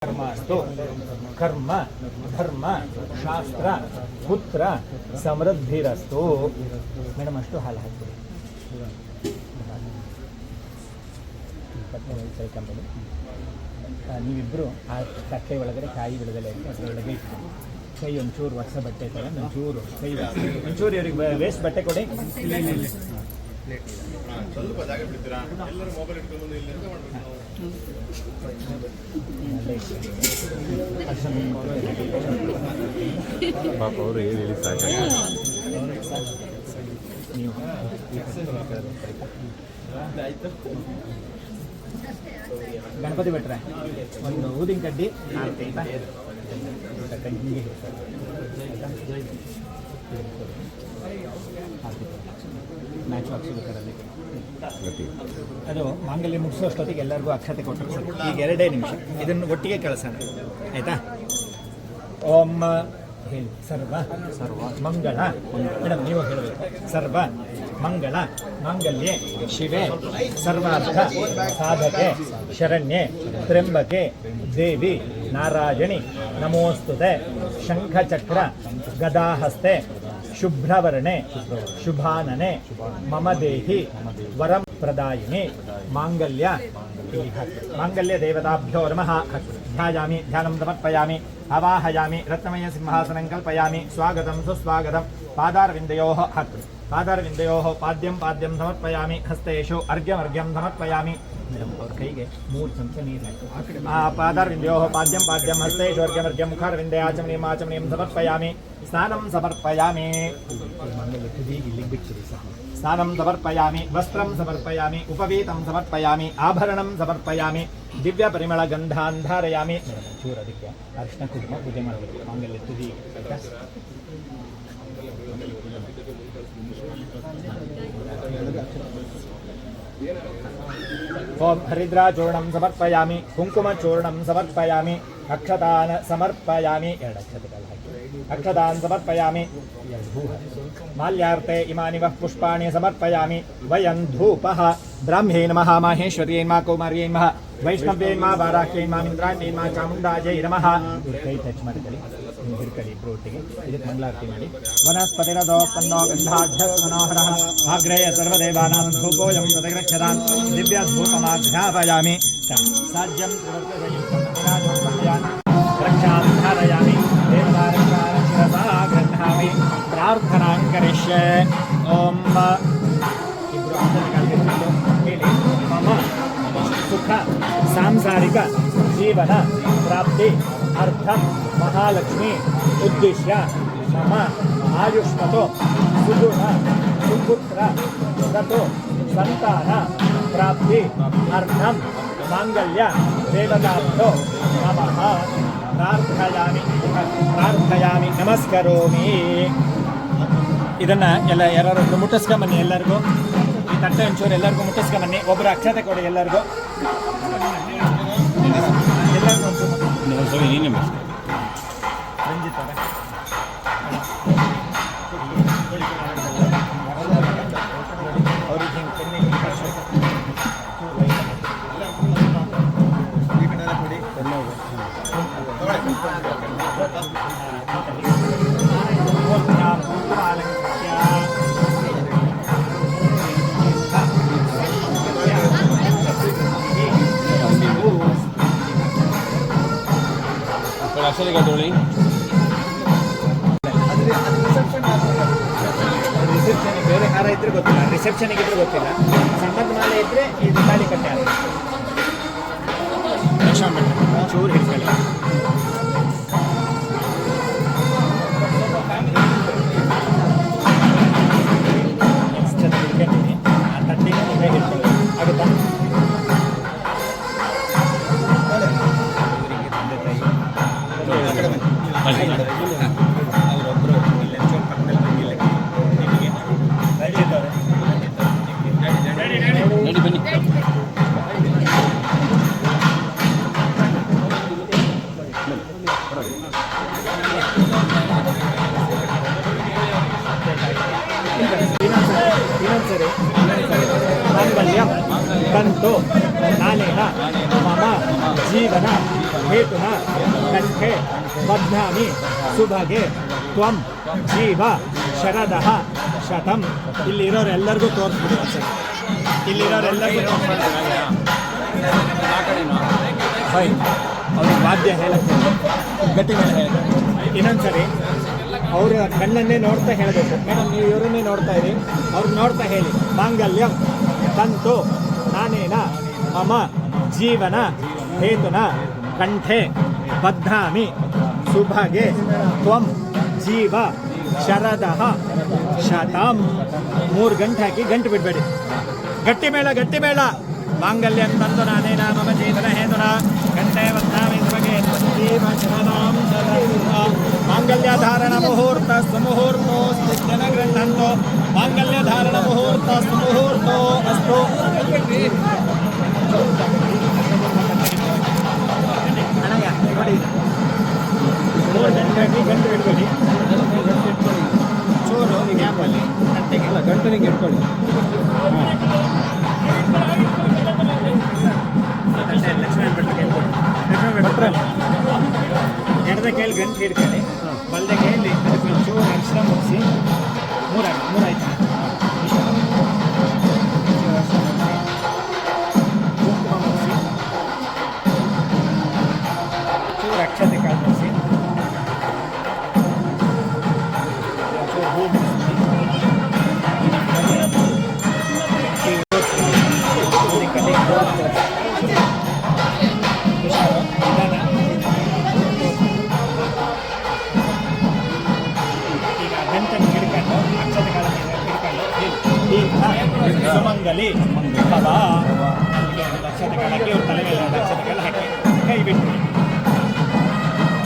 कर्मास्तु कर्म धर्म ಶಾಸ್ತ್ರ ಪುತ್ರ ಸಮೃದ್ಧಿರಸ್ತು. ಮೇಡಮ್ ಅಷ್ಟು ಹಾಲು ಹಾಕ್ತೀವಿ. ನೀವಿಬ್ಬರು ಆ ತಟ್ಟೆ ಒಳಗಡೆ ಕಾಯಿ ಬಿಡದಲ್ಲೇ ಅದರೊಳಗೆ ಇಟ್ಟು ಕೈ ಒಂಚೂರು ಹೊಸ ಬಟ್ಟೆ ತಗೊಂಡು ಒಂಚೂರು ಕೈ ಒಂಚೂರು ಇವ್ರಿಗೆ ವೇಸ್ಟ್ ಬಟ್ಟೆ ಕೊಡಿ. ಸ್ವಲ್ಪ ಜಾಗ ಬಿಡ್ತೀರಾ? ಎಲ್ಲರೂ ಮೊಬೈಲ್ ಇಟ್ಕೊಂಡು ಪಾಪ ಅವರು ಹೇಳಿ ಸಾಕು. ನೀವು ಗಣಪತಿ ಬಿಟ್ರೆ ಒಂದು ಊದಿನ ಕಡ್ಡಿ ಕಂಟಿನ್ಯೂ ಮ್ಯಾಚ್ ಹಾಕ್ಸಿಬೇಕಾರಲ್ಲಿ ಅದು ಮಾಂಗಲ್ಯ ಮುಗಿಸೋಷ್ಟೊತ್ತಿಗೆ ಎಲ್ಲರಿಗೂ ಅಕ್ಷತೆ ಕೊಟ್ಟರು ಸರ್. ಈಗ 2 ನಿಮಿಷ ಇದನ್ನು ಒಟ್ಟಿಗೆ ಕಳಿಸೋಣ, ಆಯಿತಾ? ಓಂ ಹೇಳಿ. ಸರ್ವ ಮಂಗಳ. ಮೇಡಮ್ ನೀವು ಹೇಳಬೇಕು. ಸರ್ವ ಮಂಗಳ ಮಾಂಗಲ್ಯೆ ಶಿವೆ ಸರ್ವಾರ್ಥ ಸಾಧಕೆ ಶರಣ್ಯೆ ತ್ರ್ಯಂಬಕೆ ದೇವಿ ನಾರಾಯಣಿ ನಮೋಸ್ತುತೆ. ಶಂಖಚಕ್ರ ಗದಾಹಸ್ತೆ ಶುಭ್ರವರ್ಣೆ ಶುಭಾನನೆ ಮಮ ದೇಹಿ ವರಂ ಪ್ರದಾಯಿನಿ. ಮಾಂಗಲ್ಯ ಮಾಂಗಲ್ಯ ದೇವತಾಭ್ಯೋ ನಮಃ. ಧ್ಯಾಯಾಮಿ ಧ್ಯಾನಂ ಸಮರ್ಪಯಾಮಿ ಅವಾಹಯಾಮಿ ರತ್ನಮಯ ಸಿಂಹಾಸನಂ ಕಲ್ಪಯಾಮಿ. ಸ್ವಾಗತಂ ಸುಸ್ವಾಗತಂ. ಪಾದಾರವಿಂದಯೋಃ ಹಾಕ್ರಿ. ಪಾದಾರವಿಂದಯೋಃ ಪಾದ್ಯಂ ಪಾದ್ಯಂ ಸಮರ್ಪಯಾಮಿ. ಹಸ್ತೇಶು ಅರ್ಘ್ಯಂ ಸಮರ್ಪಯಾಮಿ. ಮೇಡಮ್ ಅವ್ರ ಕೈಗೆ 3 ಚಮಚ ನೀರು ಹಾಕಿ. ಪಾದಾರವಿಂದಯೋಃ ಪಾದ್ಯಂ ಪಾದ್ಯಂ ಹಸ್ತೇಶು ಅರ್ಘ್ಯಂ ಮುಖಾರವಿಂದೇ ಆಚಮನೀಯಂ ಸಮರ್ಪಯಾಮಿ. ಸ್ನಾನಂ ಸಮರ್ಪಯಾಮಿ. ಇಲ್ಲಿಗೆ ಬಿಟ್ಟಿರಿ ಸರ್. ಸ್ನಾನಂ ಸಮರ್ಪಯಾಮಿ. ವಸ್ತ್ರಂ ಸಮರ್ಪಯಾಮಿ. ಉಪವೀತಂ ಸಮರ್ಪಯಾಮಿ. ಆಭರಣಂ ಸಮರ್ಪಯಾಮಿ. ದಿವ್ಯ ಪರಿಮಳ ಗಂಧಾನ್ ಧಾರಯಾಮಿ. ಚೂರು ಅದಕ್ಕೆ ಅರಿಶಿನ ಕುಂಕುಮ ಪೂಜೆ ಮಾಡಬೇಕು. ಆಮೇಲೆ ತುದಿ ಓಂ ಹರಿದ್ರಾಚೂರ್ಣಂ ಸಮರ್ಪಯಾಮಿ. ಕುಂಕುಮಚೂರ್ಣಂ ಸಮರ್ಪಯಾಮಿ. ಅಕ್ಷತಾನ್ ಸಮರ್ಪಯಾಮಿ. 2 ಅಕ್ಷತೆಗಳು ಹಾಕಿ. ಅಕ್ಷತಾನ್ ಸಮರ್ಪಯಾಮಿ. ಮಾಲ್ಯಾರ್ತೆ ಇಮಾನಿ ವಃ ಪುಷ್ಪಾಣಿ ಸಮರ್ಪಯಾಮಿ. ವಯಂ ಧೂಪಃ ಬ್ರಾಹ್ಮ್ಯೈ ನಮಃ ಮಾಹೇಶ್ವರ್ಯೈ ನಮಃ ಕೌಮಾರ್ಯೈ ನಮಃ ವೈಷ್ಣವ್ಯೈ ನಮಃ ವಾರಾಹ್ಯೈ ನಮಃ ಇಂದ್ರಾಣ್ಯೈ ನಮಃ ಚಾಮುಂಡಾಜೈ ನಮಃ. ಕೈ ಟಚ್ ಮಾಡ್ಕೊಳ್ಳಿ. ನೀವು ಹಿಡ್ಕೊಳ್ಳಿ ಇಬ್ಬರು ಒಟ್ಟಿಗೆ. ಇದಕ್ಕೆ ಮಂಗಳಾರತಿ ಮಾಡಿ. ವನಸ್ಪತಿರದೋತ್ಪನ್ನೋ ಗಂಧಾಢ್ಯಮನೋಹರಃ ಆಗ್ರೇಯ ಸರ್ವದೇವಾನಾಂ ಧೂಪೋಯಂ ತದಗ್ರಕ್ಷತಾನ್ ದಿವ್ಯಧೂಪಮಾಘ್ರಾಪಯಾಮಿ. ಸಾಜ್ಯಂ ರಕ್ಷಾಂ ಧಾರಯಾಮಿ. ದೇವತಾರಕ್ಷಾರಕ್ಷರಸಾ ಗೃಹ್ಣಾಮಿ. ಪ್ರಾರ್ಥನಾಂ ಕರಿಷ್ಯೆ. ಓಂ ಇಬ್ಬರು ಹೇಳಿ. ಮಮ ಸುಖ ಸಾಂಸಾರಿಕ ಜೀವನ ಪ್ರಾಪ್ತಿ ಅರ್ಥಂ ಮಹಾಲಕ್ಷ್ಮಿ ಉದ್ದೇಶ್ಯ ಮಮ ಆಯುಷ್ಮತೋ ಸುಗುಣ ಸುಪುತ್ರ ಗತೋ ಸಂತಾನ ಪ್ರಾಪ್ತಿ ಅರ್ಥಂ ಮಾಂಗಲ್ಯ ದೇವತಾಭ್ಯೋ ನಮಃ. ಪ್ರಾರ್ಥಯಾಮಿ ನಮಸ್ಕರೋಮಿ. ಇದನ್ನ ಎಲ್ಲ ಯಾರು ಮುಟ್ಟಿಸ್ಕೊಂಬನ್ನಿ. ಎಲ್ಲರಿಗೂ ಈ ತಟ್ಟೆ ಒಂಚೂರು ಎಲ್ಲರಿಗೂ ಮುಟ್ಟಿಸ್ಕೊಂಬನ್ನಿ. ಒಬ್ಬರು ಅಕ್ಷತೆ ಕೊಡಿ ಎಲ್ಲರಿಗೂ. ಎಲ್ಲರಿಗೂ ಒಂಚೂರು ರಂಜಿತ್ ಅವರೇ ಅವ್ರಿಗೆ ಹಿಂಗೆ ಪೆನ್ನಿಗೆ ರಿಸೆಪ್ಷನ್ಗೆ ಬೇರೆ ಹಾರ ಇದ್ರೆ ಗೊತ್ತಿಲ್ಲ, ರಿಸೆಪ್ಷನ್ಗೆ ಇದ್ರೆ ಗೊತ್ತಿಲ್ಲ. ಸಂಬಂಧ ಮಾಲೆ ಇದ್ರೆ ಇದು ತಾಳಿ ಕಟ್ಟೆ ಆಗ ಚೂರು ಹಿಡ್ಕೊಳ್ಳಿ. ಹಿಡ್ಕೊಂಡಿನಿ ಆ ತಟ್ಟಿನ ನೀವೇ ಹಿಡ್ಕೊಳ್ಳಿ. ಆಗುತ್ತಾ? ಅವರೊಬ್ಬರು ಬನ್ನಿ. ಇನ್ನೊಂದ್ಸರಿ ಮಾಂಗಲ್ಯಂ ತಂತು ನಾನೇನ ಮಮ ಜೀವನ ಹೇತುನ ಕಂಠೆ ಬಧ್ನಾಮಿ ಸುಭಗೆ ತ್ವಂ ಜೀವ ಶರದಃ ಶತಂ. ಇಲ್ಲಿರೋರೆಲ್ಲರಿಗೂ ತೋರಿಸ್ಬಿಡಿ ಒಂದ್ಸರಿ. ಇಲ್ಲಿರೋರೆಲ್ಲರಿಗೂ ಫೈನ್. ಅವ್ರಿಗೆ ವಾದ್ಯ ಹೇಳಕ್ಕೆ ಗಟ್ಟಿ ಮೇಲೆ ಹೇಳಕ್ಕೆ ಇನ್ನೊಂದ್ಸರಿ ಅವರ ಕಣ್ಣನ್ನೇ ನೋಡ್ತಾ ಹೇಳಬೇಕು. ಮೇಡಮ್ ನೀವು ಇವರನ್ನೇ ನೋಡ್ತಾ ಇರಿ, ಅವ್ರನ್ನ ನೋಡ್ತಾ ಹೇಳಿ. ಮಾಂಗಲ್ಯಂ ತಂತು ನಾನೇನ ಮಮ ಜೀವನ ಹೇತುನ ಕಂಠೆ ಬಧ್ನಾಮಿ ಸುಭಗೆ ತ್ವಂ ಜೀವ ಶರದಃ ಶತಂ. 3 ಗಂಟೆ ಹಾಕಿ ಗಂಟು ಬಿಡಬೇಡಿ. ಗಟ್ಟಿ ಮೇಳ. ಮಾಂಗಲ್ಯಂ ತಂತು ನಾನೇನ ಮಮ ಜೀವನ ಹೇತುನ ಕಂಠೆ ಬಧ್ನಾಮಿ ಸುಭಗೆ ತ್ವಂ ಜೀವ ಶರದಂ ಶತಂ. ಮಾಂಗಲ್ಯ ಧಾರಣ ಮುಹೂರ್ತ ಸುಮುಹೂರ್ತೋ ಜನ ಗೃಹಂತೋ ಮಾಂಗಲ್ಯ ಧಾರಣ ಮುಹೂರ್ತ ಸುಮುಹೂರ್ತೋ ಅಸ್ತು. ಅಣ್ಣಯ್ಯ ನೋಡಿ 3 ಗಂಟೆ ಗಂಟು ಇಟ್ಕೊಳ್ಳಿ. ಚೂರು ಗ್ಯಾಪಲ್ಲಿ ಗಂಟೆಗೆಲ್ಲ ಗಂಟನಿಗೆ ಇಟ್ಕೊಳ್ಳಿ. ಲಕ್ಷ್ಮಣ ಭಟ್ರ ಎಡದ ಕೈಯಲ್ಲಿ ಗಂಟು ಹಿಡ್ಕೊಳ್ಳಿ, ಬಲದ ಕೈಯಲ್ಲಿ ಅದಕ್ಕೆ ಚೂರು ಅಕ್ಷರ ಮುಗಿಸಿ. 3 ಆಯ್ತು. ಕುಂಕುಮ ಮುಗಿಸಿ, ಚೂರು ಅಕ್ಷತೆ ಕಾಳು ಮುಗಿಸಿ, ಚೂರು ಹೂ ಮುಗಿಸಿ. ಸುಮಂಗಲಿ ಫಲ ಲಕ್ಷಣಗಳಕ್ಕೆ ಇವ್ರ ತಲೆ ಮೇಲೆ ಲಕ್ಷಣಗಳು ಹಾಕಿ ಕೈ ಬಿಟ್ಟು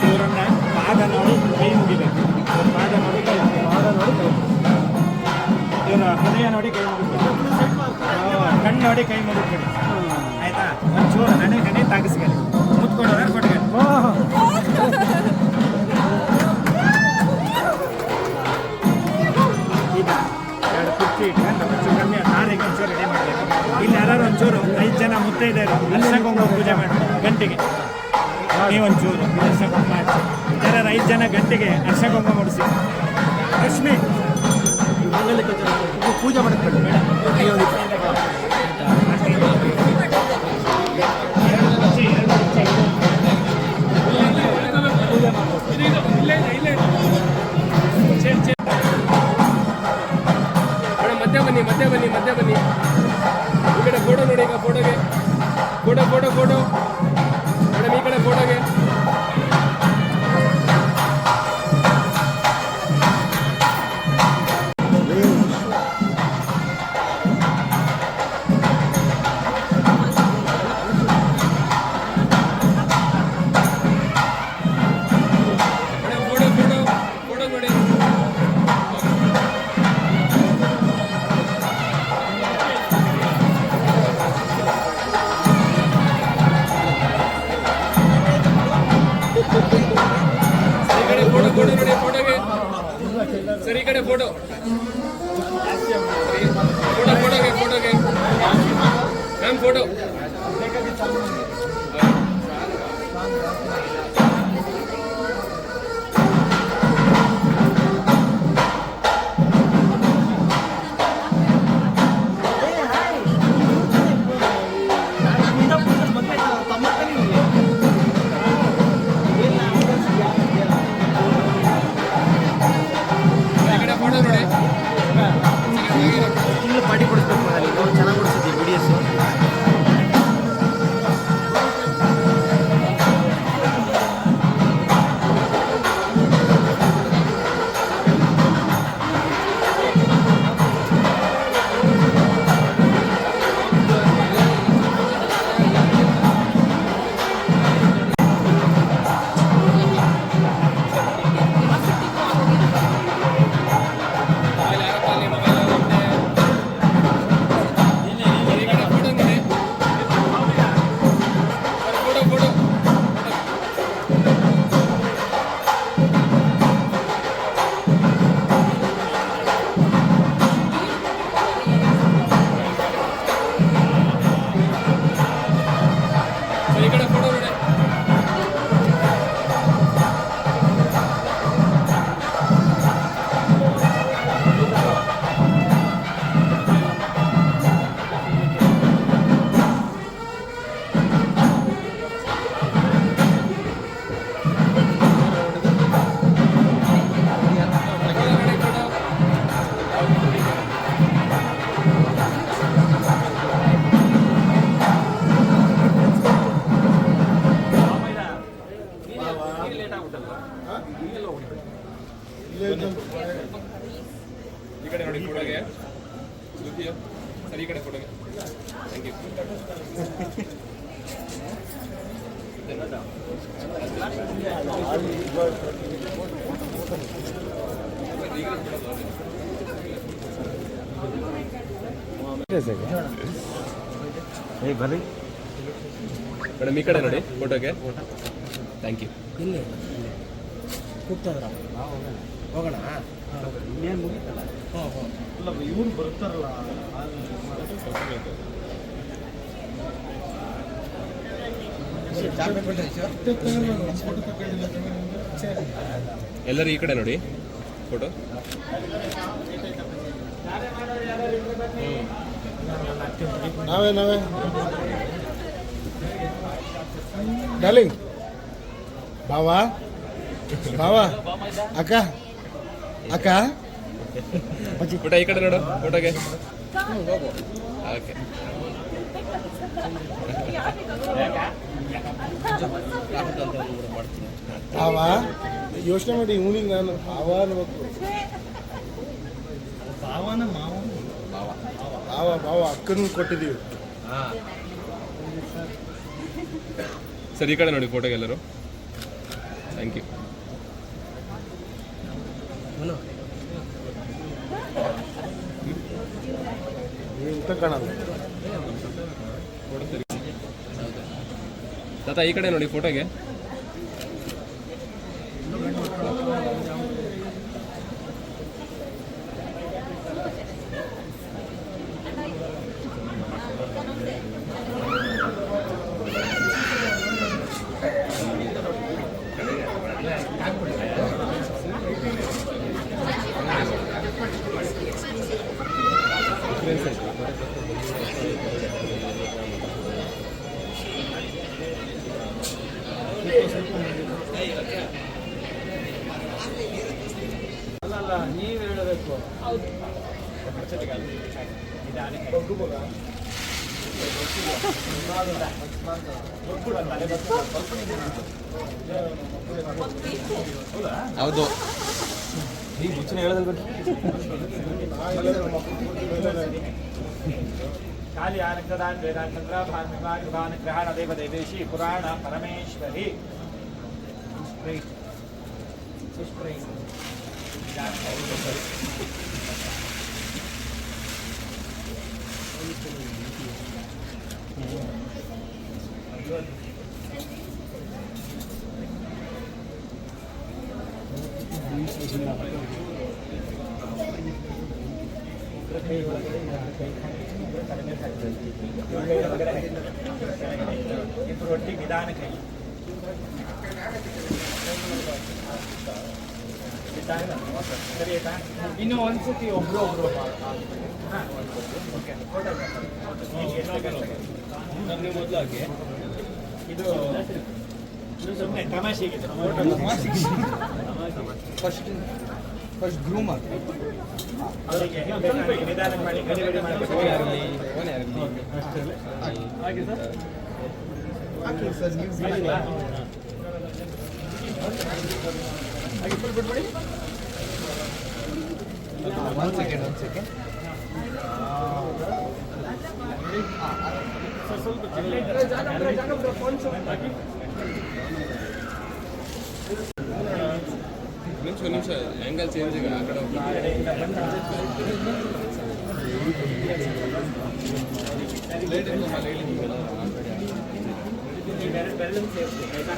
ಇವರನ್ನ ಪಾದ ನೋಡಿ ಕೈ ಮುಗಿಬೇಕು. ಇವ್ರ ಪಾದ ನೋಡಿ ಕೈ ಇವರ ಹೃದಯ ನೋಡಿ ಕೈ ಮುಗಿಬೇಕು. ಕಣ್ಣು ನೋಡಿ ಕೈ ಮುಗಿಸ್ಬಿಡಿ. ಆಯ್ತಾ? ಒಂಚೂರು ಹಣೆ ತಾಗಿಸ್ಕೊಳ್ಳಿ. ಮುತ್ಕೊಡೋದ್ರೆ ಕೊಟ್ಕೊಳ್ಳಿ. ಈಗ 2 ಕುರ್ಚಿ ಇಟ್ಕೊಂಡು ಒಂಚೂರು ಕಮ್ಮಿ ನಾರಿಗೆ ಒಂಚೂರು ರೆಡಿ ಮಾಡಬೇಕು. ಇಲ್ಲಿ ಯಾರು ಒಂಚೂರು 5 ಜನ ಮುತ್ತೈದೆಯರು ಅರ್ಶಕುಂಕುಮ ಪೂಜೆ ಮಾಡಿ ಗಂಟೆಗೆ ನೀವೊಂಚೂರು ಅರ್ಶಕುಂಕುಮ ಹಚ್ಚಿ. ಯಾರು 5 ಜನ ಗಂಟೆಗೆ ಅರ್ಶಕುಂಕುಮ ಮುಡಿಸಿ. ರಶ್ಮಿ ಪೂಜೆ ಮಾಡಿಕೊಳ್ಳಿ ಮೇಡಮ್. ಮಧ್ಯ ಬನ್ನಿ. ಈ ಕಡೆ ಫೋಟೋ ನೋಡಿ. ಈಗ ಫೋಟೋಗೆ ಫೋಟೋ ಮೇಡಮ್, ಈ ಕಡೆ ಫೋಟೋಗೆ. ಫೋಟೋ ನೋಡಿ. ಫೋಟೋಗೆ ಸರಿ, ಈ ಕಡೆ ಫೋಟೋಗೆ ಮ್ಯಾಮ್ ಫೋಟೋ. ಪಾರ್ಟಿ ಕೊಡಿಸ್ಬೇಕು ಅಲ್ಲಿ ಚೆನ್ನಾಗಿ ಕೊಡಿಸಿದ್ವಿ ವಿಡಿಯೋಸು. ಈ ಕಡೆ ನೋಡಿ ಫೋಟೋಗೆ ಸರಿ ಈ ಕಡೆ ಫೋಟೋಗೆ ಥ್ಯಾಂಕ್ ಯು ಬರ್ರಿ ಮೇಡಮ್ ಈ ಕಡೆ ನೋಡಿ ಫೋಟೋಗೆ ಥ್ಯಾಂಕ್ ಯು ಇಲ್ಲಿ ಕೂಗ್ತದ್ರ ಹೋಗೋಣ ಇನ್ನೇನು ಮುಗಿತಲ್ಲ ಇವ್ರು ಬರ್ತಾರಲ್ಲ ಎಲ್ಲರೂ ಈ ಕಡೆ ನೋಡಿ ಫೋಟೋ ನಾವೇ ಡಾರ್ಲಿಂಗ್ ಬಾವಾ ಅಕ್ಕ ಫೋಟೋ ಈ ಕಡೆ ನೋಡು ಫೋಟೋಗೆ ಓಕೆ ಬಾವಾ ಯೋಚನೆ ಮಾಡಿ ಇವನಿಗೆ ನಾನು ಬಾವ ಅನ್ಬೇಕು ಬಾವ ಅಕ್ಕನ ಕೊಟ್ಟಿದ್ದೀವಿ ಸರ್ ಈ ಕಡೆ ನೋಡಿ ಫೋಟೋಗೆ ಎಲ್ಲರೂ ಥ್ಯಾಂಕ್ ಯು ಇಂಥ ಕಾಣಲ್ಲ ಫೋಟೋ ಸರಿ ತಾತ ಈ ಕಡೆ ನೋಡಿ ಫೋಟೋಗೆ ಅಲ್ಲ ನೀವು ಹೇಳಬೇಕು ಹೌದು ಈ ಮುಂಚೆನೇ ಹೇಳೋದಲ್ಲ ಕಾಲಿ ಆನಂದದಾನ್ ವೇದಾಂತರ ಭಾನುಗ್ರಹಾನ ಗ್ರಹಣ ದೇವ ದೇವೇಶಿ ಪುರಾಣ ಪರಮೇಶ್ವರಿ ಇಬ್ಬರು ಒಟ್ಟಿಗೆ ನಿಧಾನ ಕೈ ಸರಿ ಆಯ್ತಾ ಇನ್ನು ಒಂದ್ಸತಿ ಒಬ್ರು ಮೊದಲಾಗಿ ಇದು ಸುಮ್ಮನೆ ತಮಾಷೆಗೆ ಫಸ್ಟ್ ಗ್ರೂಮ್ ಅವರಿಗೆ ನಿಧಾನ ಮಾಡಿ ಗಡಿ ಮಾಡಬೇಕು ಹಾಗೆ ಸರ್ ಹಾಗೆ ಫುಲ್ ಬಿಟ್ಬಿಡಿ ಒಂದು ಸೆಕೆಂಡ್ ನಿಮಿಷ ಆ್ಯಂಗಲ್ ಚೇಂಜ್ ಈಗ ಆ ಕಡೆ ಬೆರಳು ಸೇರಿಸಿ ಆಯ್ತಾ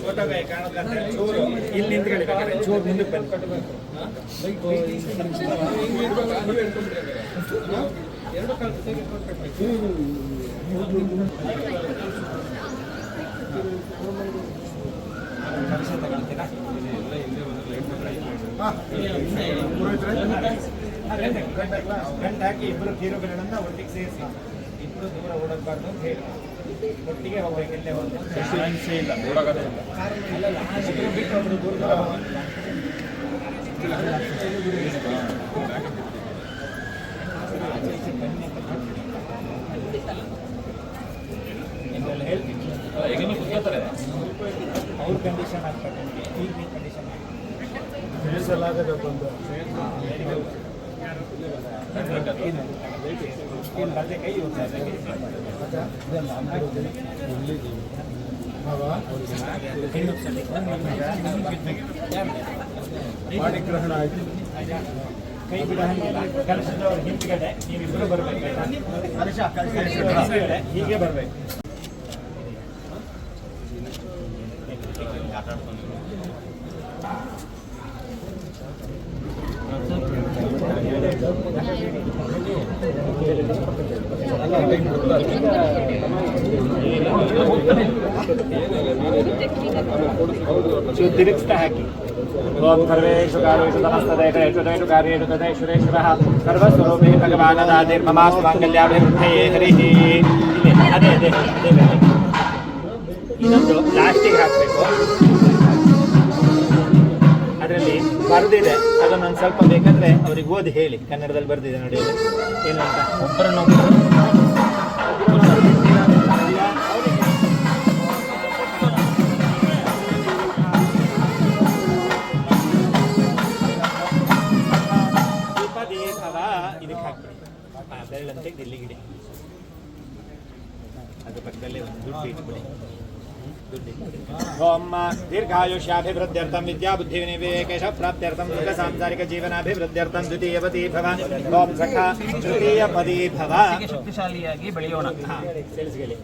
ಫೋಟೋ ಕಾಣುತ್ತೆ ಚೂರು ಇಲ್ಲಿ ನಿಂತ್ಕೊಳ್ಳಿ ಬೇಕಾದ್ರೆ ಚೂರು ಮುಂದಕ್ಕೆ ಬಂದು ಎರಡು ಕಾಲ ಜೊತೆಗೆ ಗಂಟೆ ಹಾಕಿ ಇಬ್ಬರು ಹೀರೋಗಳನ್ನ ಒಟ್ಟಿಗೆ ಸೇರಿಸಿ ಇಬ್ಬರು ದೂರ ಓಡಬಾರ್ದು ಅಂತ ಹೇಳಿ ಒಟ್ಟಿಗೆ ಹೋಗ್ಬೇಕು ಇಲ್ಲೇ ಒಂದು ಹಿಂಸೆ ಇಲ್ಲ ದೂರಾಗದೇ ಇಲ್ಲ ಅಲ್ಲಲ್ಲ ಒಬ್ರು ಬಿಟ್ಟು ಒಬ್ರು ದೂರ ದೂರ ಹೋಗಿ. ನಿಮ್ಮೆಲ್ಲ ಹೇಳ್ತೀನಿ ಈಗಿನ ಕುತ್ಕೋತಾರೆ ಅವ್ರ ಕಂಡೀಷನ್ ಆಗ್ತದೆ ಈಗ ಈ ಕಂಡೀಷನ್ ತಿಳಿಸಲಾಗದ ಬಂದು ಏನು ರಜೆ ಕೈ ಹೋಗ್ತಾರೆ ಪಾಣಿಗ್ರಹಣ ಆಯ್ತು. ಕೈ ಬಿಡ ಹಂಗಿಲ್ಲ ಕಲಶದವ್ರು ಹಿಂದ್ಗಡೆ ನೀವಿಬ್ಬರು ಬರ್ಬೇಕಾಯ್ತಾ ಕಲಶದವ್ರು ಹಿಂದ್ಗಡೆ ಹೀಗೆ ಬರ್ಬೇಕು ತಿರುಗಿಸ್ತಾ ಹಾಕಿ ಓಂ ಸರ್ವೇಷು ಕಾಲೇಷು ಸಮಸ್ತದೇಷು ಕಾರ್ಯೇಷು ತದೇಶ್ವರೇಶ್ವರಃ ಸರ್ವಸ್ವರೂಪೇ ಭಗವಾನದಾದಿರ್ಮಮಾಸ್ತು ಮಾಂಗಲ್ಯಾಭಿವೃದ್ಧಯೇ ಹರಿಃ. ಅದೇ ಅದೇ ಅದೇ ಬೇರೆ. ಇನ್ನೊಂದು ಲಾಸ್ಟಿಗೆ ಹಾಕಬೇಕು, ಅದರಲ್ಲಿ ಬರೆದಿದೆ, ಅದನ್ನೊಂದು ಸ್ವಲ್ಪ ಬೇಕಾದ್ರೆ ಅವ್ರಿಗೆ ಓದಿ ಹೇಳಿ, ಕನ್ನಡದಲ್ಲಿ ಬರೆದಿದೆ ನೋಡಿ ಏನಂತ. ಒಬ್ಬರನ್ನೊಬ್ಬರು ಇದಕ್ಕೆ ಹಾಕ್ಬಿಡಿ, ಬೆರಳಂತೆ ಇಲ್ಲಿಗಿಡಿ, ಅದ್ರ ಪಕ್ಕದಲ್ಲೇ ಒಂದು ದುಡ್ಡು ಇಟ್ಬಿಡಿ. ಓಂ ದೀರ್ಘಾಯುಷ್ಯಾಭಿವೃದ್ಧ್ಯರ್ಥಂ ವಿದ್ಯಾ ಬುದ್ಧಿ ವಿವೇಕೇಶ ಪ್ರಾಪ್ತ್ಯರ್ಥಂ ಸುಖ ಸಾಂಸಾರಿಕ ಜೀವನಾಭಿವೃದ್ಧ್ಯರ್ಥಂ ದ್ವಿತೀಯವತಿ ಭವ. ಓಂ ಸಖ ತೃತೀಯಪದಿ ಭವ. ಶಕ್ತಿಶಾಲಿಯಾಗಿ ಬೆಳೆಯೋಣ. ಸೇರಿಸ್ಕೊಳ್ಳಿ.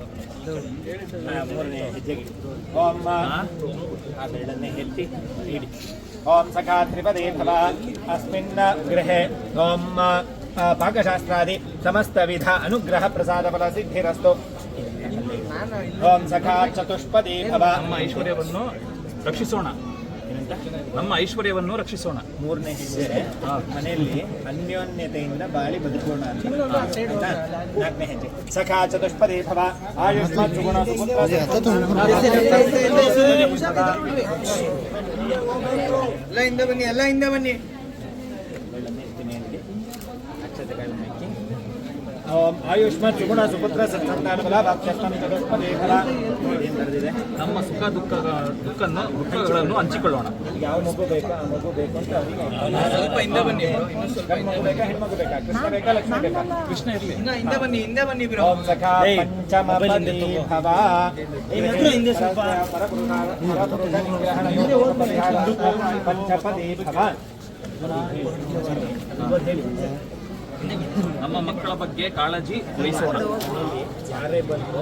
ಮೂರನೇ ಹೆಜ್ಜೆಗೆ ಓಂ ಆ ಬೆರಳನ್ನೇ ಎತ್ತಿ ಇಡಿ. ಓಂ ಸಖ ತ್ರಿಪದಿ ಭವ. ಅಸ್ಮಿನ್ ಗೃಹೆ ಓಂ ಪಾಕಶಾಸ್ತ್ರಾದಿ ಸಮಸ್ತ ವಿಧ ಅನುಗ್ರಹ ಪ್ರಸಾದ ಫಲ ಸಿದ್ಧಿರಸ್ತು. ಓಂ ಸಖಾ ಚತುಷ್ಪದಿ ಭವ. ನಮ್ಮ ಐಶ್ವರ್ಯವನ್ನು ರಕ್ಷಿಸೋಣ. ನಮ್ಮ ಐಶ್ವರ್ಯವನ್ನು ರಕ್ಷಿಸೋಣ. ಮೂರನೇ ಹೆಜ್ಜೆ ಮನೆಯಲ್ಲಿ ಅನ್ಯೋನ್ಯತೆಯಿಂದ ಬಾಳಿ ಬದುಕೋಣ ಅಂತ. ಆಯ್ತಾ? ನಾಲ್ಕನೇ ಹೆಜ್ಜೆ ಸಖಾ ಚತುಷ್ಪದಿ ಭವ. ಆಯುಷ್ಮಾನ್ ಸುಗುಣ ಸುಪುತ್ರ ಎಲ್ಲ ಹಿಂದೆ ಬನ್ನಿ, ಎಲ್ಲ ಹಿಂದೆ ಬನ್ನಿ. ಅಕ್ಷತೆಗಳನ್ನು ಹಾಕಿ ಓಂ ಆಯುಷ್ಮಾನ್ ಸುಗುಣ ಸುಪುತ್ರ ಸತ್ಸಂತಾನ ಬಲ ವಾಕ್ಯಸ್ಥಂ ಚತುಷ್ಪದಿ ಭವ. ಏನು ಬರೆದಿದೆ? ನಮ್ಮ ಸುಖ ದುಃಖಗಳನ್ನು ಹಂಚಿಕೊಳ್ಳೋಣ. ಯಾವ ಮಗು ಬೇಕಾ ಆ ಮಗು ಬೇಕು ಅಂತ ಅವರಿಗೆ ಸ್ವಲ್ಪ ಹಿಂದೆ ಬನ್ನಿ bro, ಇನ್ನೊಂದು ಸ್ವಲ್ಪ ಗಂಡು ಮಗು ಬೇಕಾ ಹೆಣ್ಮಗು ಬೇಕಾ ಕೃಷ್ಣ ಬೇಕಾ ಲಕ್ಷ್ಮಿ ಬೇಕಾ? ಕೃಷ್ಣ ಇರಲಿ. ಇನ್ನ ಹಿಂದೆ ಬನ್ನಿ, ಹಿಂದೆ ಬನ್ನಿ ಬ್ರೋ. ಓಂ ಸಖಾ ಪಂಚಮಪದಿ ಭವ. ಪಂಚಪದಿ ಭವ. ನಮ್ಮ ಮಕ್ಕಳ ಬಗ್ಗೆ ಕಾಳಜಿ ವಹಿಸೋಣ. ಯಾರೇ ಬಂದು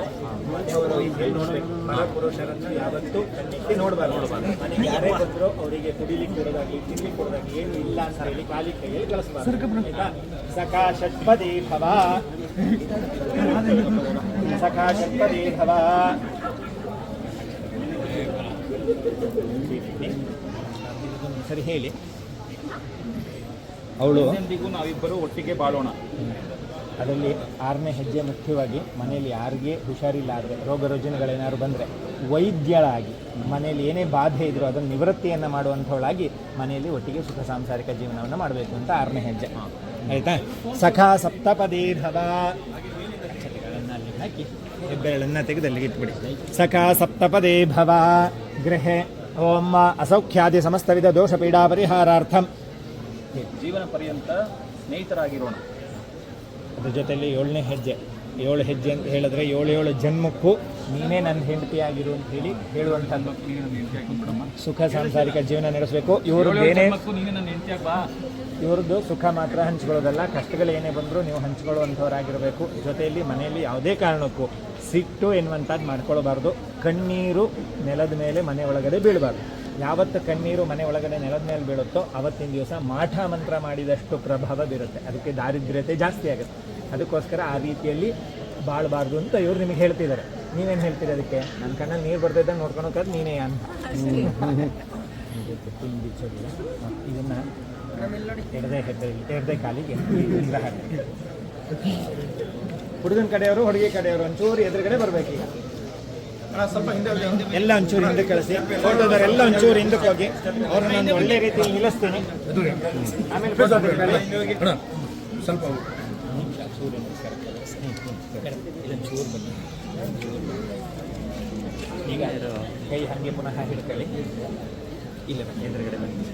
ಮನೆಯವರು ಹೇಳಿ ನೋಡ್ಬೇಕು, ಪರಪುರುಷರನ್ನು ಯಾವತ್ತೂ ಕಣ್ಣಿಟ್ಟು ನೋಡಬಾರ್ದು. ಮನೆಗೆ ಯಾರೇ ಬಂದ್ರು ಅವರಿಗೆ ಕುಡಿಲಿಕ್ಕೆ ಕೊಡೋದಾಗ್ಲಿ ತಿನ್ಲಿಕ್ಕೆ ಕೊಡೋದಾಗ್ಲಿ ಏನು ಇಲ್ಲ ಅಂತ ಹೇಳಿ ಖಾಲಿ ಕೈಯಲ್ಲಿ ಕಳಿಸ್ಬಾರ್ದು. ಆಯ್ತಾ? ಸಖಾ ಷಟ್ಪದಿ ಭವ. ಸಖಾ ಷಟ್ಪದಿ ಭವ. ಸರಿ ಹೇಳಿ. ಅವಳು ಎಂದಿಗೂ ನಾವಿಬ್ಬರು ಒಟ್ಟಿಗೆ ಬಾಳೋಣ. ಅದರಲ್ಲಿ ಆರನೇ ಹೆಜ್ಜೆ ಮುಖ್ಯವಾಗಿ ಮನೆಯಲ್ಲಿ ಯಾರಿಗೆ ಹುಷಾರಿಲ್ಲ ಆದರೆ ರೋಗ ರುಜಿನಗಳೇನಾದ್ರು ಬಂದರೆ ವೈದ್ಯಳಾಗಿ ಮನೆಯಲ್ಲಿ ಏನೇ ಬಾಧೆ ಇದ್ರೂ ಅದನ್ನು ನಿವೃತ್ತಿಯನ್ನು ಮಾಡುವಂಥವಳಾಗಿ ಮನೆಯಲ್ಲಿ ಒಟ್ಟಿಗೆ ಸುಖ ಸಾಂಸಾರಿಕ ಜೀವನವನ್ನು ಮಾಡಬೇಕು ಅಂತ ಆರನೇ ಹೆಜ್ಜೆ. ಆಯಿತಾ? ಸಖಾ ಸಪ್ತಪದಿ ಭವ. ಅಕ್ಷತೆಗಳನ್ನು ಅಲ್ಲಿ ಹಾಕಿ ಹೆಬ್ಬೆರಳನ್ನು ತೆಗೆದು ಅಲ್ಲಿಗೆ ಇಟ್ಬಿಡಿ. ಸಖಾ ಸಪ್ತಪದಿ ಭವ. ಗೃಹೆ ಓಂ ಅಸೌಖ್ಯಾದಿ ಸಮಸ್ತವಿಧ ದೋಷ ಪೀಡಾ ಪರಿಹಾರಾರ್ಥಂ. ಜೀವನ ಪರ್ಯಂತ ಸ್ನೇಹಿತರಾಗಿರೋಣ. ಅದ್ರ ಜೊತೆಯಲ್ಲಿ 7ನೇ ಹೆಜ್ಜೆ. 7 ಹೆಜ್ಜೆ ಅಂತ ಹೇಳಿದ್ರೆ 7 ಜನ್ಮಕ್ಕೂ ನೀನೇ ನನ್ನ ಹೆಂಡತಿಯಾಗಿರು ಅಂತ ಹೇಳಿ ಹೇಳುವಂಥದ್ದು. ಸುಖ ಸಾಂಸಾರಿಕ ಜೀವನ ನಡೆಸಬೇಕು. ಇವರು ಬೇರೆ ಇವ್ರದ್ದು ಸುಖ ಮಾತ್ರ ಹಂಚ್ಕೊಳ್ಳೋದಲ್ಲ, ಕಷ್ಟಗಳೇನೇ ಬಂದರೂ ನೀವು ಹಂಚ್ಕೊಳ್ಳುವಂಥವರಾಗಿರಬೇಕು. ಜೊತೆಯಲ್ಲಿ ಮನೆಯಲ್ಲಿ ಯಾವುದೇ ಕಾರಣಕ್ಕೂ ಸಿಟ್ಟು ಎನ್ನುವಂಥದ್ದು ಮಾಡ್ಕೊಳ್ಬಾರ್ದು. ಕಣ್ಣೀರು ನೆಲದ ಮೇಲೆ ಮನೆ ಒಳಗಡೆ ಬೀಳಬಾರ್ದು. ಯಾವತ್ತು ಕಣ್ಣೀರು ಮನೆ ಒಳಗಡೆ ನೆಲದ ಮೇಲೆ ಬೀಳುತ್ತೋ ಅವತ್ತಿನ ದಿವಸ ಮಾಠ ಮಂತ್ರ ಮಾಡಿದಷ್ಟು ಪ್ರಭಾವ ಬೀರುತ್ತೆ. ಅದಕ್ಕೆ ದಾರಿದ್ರ್ಯತೆ ಜಾಸ್ತಿ ಆಗುತ್ತೆ. ಅದಕ್ಕೋಸ್ಕರ ಆ ರೀತಿಯಲ್ಲಿ ಬಾಳಬಾರ್ದು ಅಂತ ಇವ್ರು ನಿಮಗೆ ಹೇಳ್ತಿದ್ದಾರೆ. ನೀವೇನು ಹೇಳ್ತೀರಿ ಅದಕ್ಕೆ? ನನ್ನ ಕಣ್ಣಲ್ಲಿ ನೀರು ಬರ್ತಿದ್ದಂಗೆ ನೋಡ್ಕೊಂಡು ಹೋಗೋದು ನೀನೇ ಅಂತ. ಇದನ್ನು ಎಡದೆ ಕಾಲಿಗೆ ಹಾಕಿ ಹುಡುಗನ ಕಡೆಯವರು ಹುಡುಗಿ ಕಡೆಯವರು ಒಂಚೂರು ಎದುರುಗಡೆ ಬರಬೇಕೀಗ. ಸ್ವಲ್ಪ ಹಿಂದೆ ಹೋಗಿ. ಎಲ್ಲ ಒಂಚೂರು ಹಿಂದೆ ಕಳಿಸಿ. ಫೋಟೋದವರೆಲ್ಲ ಒಂಚೂರು ಹಿಂದಕ್ಕೆ ಹೋಗಿ ಅವ್ರನ್ನ ಒಂದು ಒಳ್ಳೆ ರೀತಿಯಲ್ಲಿ ನಿಲ್ಲಿಸ್ತೀನಿ. ಆಮೇಲೆ ಫೋಟೋ ತೆಗೆದುಕೊಳ್ಳಿ. ಅಣ್ಣ ಸ್ವಲ್ಪ ಹೋಗು. ಈಗ ಕೈ ಹಾಗೆ ಪುನಃ ಹಿಡ್ಕೊಳ್ಳಿ. ಇಲ್ಲ ಬನ್ನಿ, ಎದುರುಗಡೆ ಬನ್ನಿ.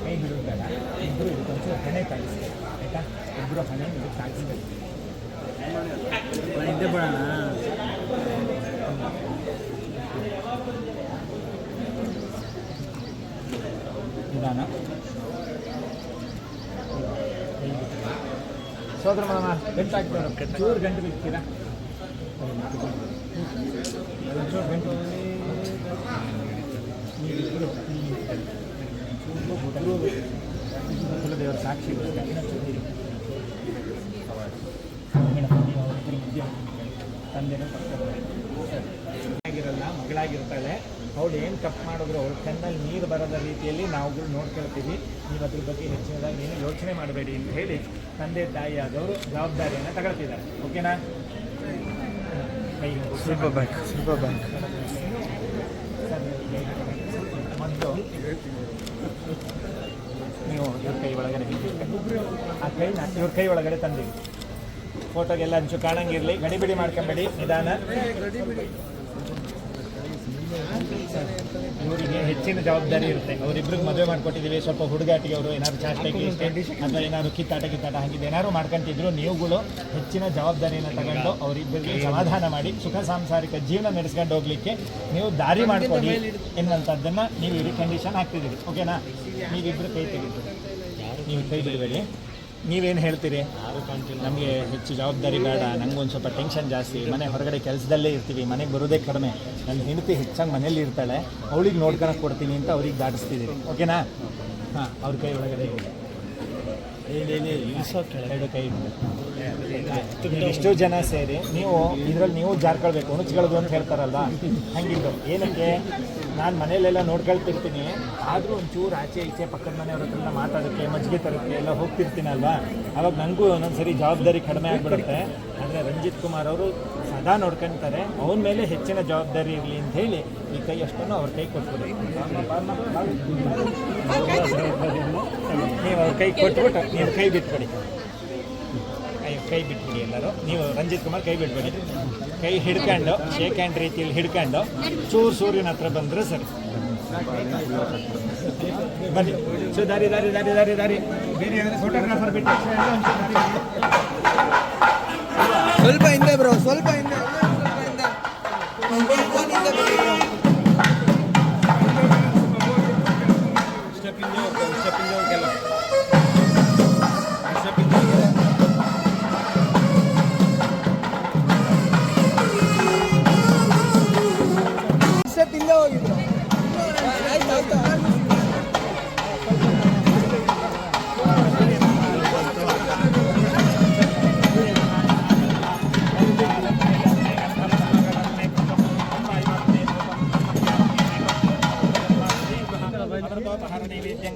ಕೈ ಹಿಡಿಬೇಡ, ಇಬ್ಬರು ಇದಕ್ಕೊಂಚೂರು ಹಣೆ ತಾಗಿಸ್ಬೇಕು ಆಯಿತಾ? ಇಬ್ಬರು ಹಣೆ ಇದಕ್ಕೆ ತಾಗಿಸ್ಬೇಕು. ಹಿಂದೆ ಬಿಡೋಣ. ನಿಧಾನ. ಸೋದರ ಮಾಮ ಗಂಟಾಗ್ತಾರೆ, ಚೂರು ಗಂಟು ಬಿಡ್ತೀರಾ? ಒಂಚೂರು ಗಂಟು ಕುಲದೇವರ ಸಾಕ್ಷಿ ತಂದೆನೂ ಆಗಿರಲ್ಲ, ಮಗಳಾಗಿರ್ತಾಳೆ. ಅವಳು ಏನು ತಪ್ಪು ಮಾಡಿದ್ರು ಅವ್ರ ಕಣ್ಣಲ್ಲಿ ನೀರು ಬರದ ರೀತಿಯಲ್ಲಿ ನಾವುಗಳು ನೋಡ್ಕೊಳ್ತೀವಿ. ನೀವು ಅದ್ರ ಬಗ್ಗೆ ಹೆಚ್ಚಿನದಾಗಿ ಏನು ಯೋಚನೆ ಮಾಡಬೇಡಿ ಅಂತ ಹೇಳಿ ತಂದೆ ತಾಯಿ ಆದವರು ಜವಾಬ್ದಾರಿಯನ್ನು ತಗೊಳ್ತಿದ್ದಾರೆ. ಓಕೆನಾ? ಸ್ವಲ್ಪ ಬ್ಯಾಕ್. ಮೊದಲು ನೀವು ಇವ್ರ ಕೈ ಒಳಗಡೆ ಆ ಕೈನ ಇವ್ರ ಕೈ ಒಳಗಡೆ ತಂದಿವಿ. ಫೋಟೋಗೆಲ್ಲ ಹಂಚು ಕಾಣಂಗಿರಲಿ, ಗಡಿಬಿಡಿ ಮಾಡ್ಕೊಂಬೇಡಿ, ನಿಧಾನ. ಇವರಿಗೆ ಹೆಚ್ಚಿನ ಜವಾಬ್ದಾರಿ ಇರುತ್ತೆ. ಅವರಿಬ್ರಿಗೆ ಮದುವೆ ಮಾಡ್ಕೊಟ್ಟಿದ್ದೀವಿ, ಸ್ವಲ್ಪ ಹುಡುಗಾಟಿಗೆ ಅವರು ಏನಾದ್ರು ಚಾಸ್ಟೆಗೆ ಅಥವಾ ಏನಾದ್ರು ಕಿತ್ತಾಟ ಹಾಕಿದ್ದು ಏನಾದ್ರು ಮಾಡ್ಕೊಂತಿದ್ರು, ನೀವುಗಳು ಹೆಚ್ಚಿನ ಜವಾಬ್ದಾರಿಯನ್ನು ತಗೊಂಡು ಅವರಿಬ್ಬರಿಗೆ ಸಮಾಧಾನ ಮಾಡಿ ಸುಖ ಸಾಂಸಾರಿಕ ಜೀವನ ನಡೆಸ್ಕೊಂಡು ಹೋಗ್ಲಿಕ್ಕೆ ನೀವು ದಾರಿ ಮಾಡಿಕೊಡಿ ಎನ್ನುವಂಥದ್ದನ್ನು ನೀವು ಇವ್ರಿಗೆ ಕಂಡೀಷನ್ ಹಾಕ್ತಿದ್ದೀರಿ. ಓಕೆನಾ? ನೀವಿಬ್ಬರು ಕೈ ತೆಗೆದು ನೀವು ಕೈ ಬಿಡಬೇಡಿ. ನೀವೇನು ಹೇಳ್ತೀರಿ? ನಮಗೆ ಹೆಚ್ಚು ಜವಾಬ್ದಾರಿ ಬೇಡ, ನನಗೊಂದು ಸ್ವಲ್ಪ ಟೆನ್ಷನ್ ಜಾಸ್ತಿ, ಮನೆ ಹೊರಗಡೆ ಕೆಲಸದಲ್ಲೇ ಇರ್ತೀವಿ, ಮನೆಗೆ ಬರೋದೇ ಕಡಿಮೆ, ನನ್ನ ಹೆಂಡತಿ ಹೆಚ್ಚಾಗಿ ಮನೇಲಿ ಇರ್ತಾಳೆ, ಅವಳಿಗೆ ನೋಡ್ಕೊಳಕ್ಕೆ ಕೊಡ್ತೀನಿ ಅಂತ ಅವ್ರಿಗೆ ದಾಟಿಸ್ತಿದ್ದೀರಿ. ಓಕೆನಾ? ಹಾಂ, ಅವ್ರ ಕೈ ಒಳಗಡೆ ಎರಡು ಕೈ ಇಷ್ಟು ಜನ ಸೇರಿ ನೀವು ಇದರಲ್ಲಿ ನೀವು ಜಾರ್ಕೊಳ್ಬೇಕು, ಉಣಚ್ಕೊಳ್ಳೋದು ಅಂತ ಹೇಳ್ತಾರಲ್ವ, ಹಂಗಿದ್ದು ಏನಕ್ಕೆ? ನಾನು ಮನೇಲೆಲ್ಲ ನೋಡ್ಕೊಳ್ತಿರ್ತೀನಿ, ಆದರೂ ಒಂಚೂರು ಆಚೆ ಈಚೆ ಪಕ್ಕದ ಮನೆಯವ್ರ ಹತ್ರ ಮಾತಾಡೋಕ್ಕೆ, ಮಜ್ಜಿಗೆ ತರೋಕ್ಕೆ ಎಲ್ಲ ಹೋಗ್ತಿರ್ತೀನಲ್ವ, ಅವಾಗ ನನಗೂ ಒಂದೊಂದ್ಸರಿ ಜವಾಬ್ದಾರಿ ಕಡಿಮೆ ಆಗಿಬಿಡುತ್ತೆ. ಆದರೆ ರಂಜಿತ್ ಕುಮಾರ್ ಅವರು ಸದಾ ನೋಡ್ಕೊಳ್ತಾರೆ, ಅವನ ಮೇಲೆ ಹೆಚ್ಚಿನ ಜವಾಬ್ದಾರಿ ಇರಲಿ ಅಂತ ಹೇಳಿ ಈ ಕೈ ಅಷ್ಟನ್ನು ಅವ್ರ ಕೈ ಕೊಟ್ಬಿಡಿ. ನೀವು ಅವ್ರ ಕೈ ಕೊಟ್ಬಿಟ್ಟು ನೀವು ಕೈ ಬಿಟ್ಬಿಡಿ. ಕೈ ಬಿಟ್ಬಿಡಿ ಎಲ್ಲರೂ. ನೀವು ರಂಜಿತ್ ಕುಮಾರ್ ಕೈ ಬಿಟ್ಬಿಡಿ. ಕೈ ಹಿಡ್ಕೊಂಡು ಶೇಕ್ ಹ್ಯಾಂಡ್ ರೀತಿಯಲ್ಲಿ ಹಿಡ್ಕೊಂಡು ಚೂರು ಸೂರ್ಯನ ಹತ್ರ ಬಂದರೆ ಸರಿ. ಬನ್ನಿ. ಸೊ ದಾರಿ ಬೇರೆ ಫೋಟೋಗ್ರಾಫರ್ ಬಿಟ್ಟು ಸ್ವಲ್ಪ ಹಿಂದೆ ಬ್ರೋ, ಸ್ವಲ್ಪ ಹಿಂದೆ.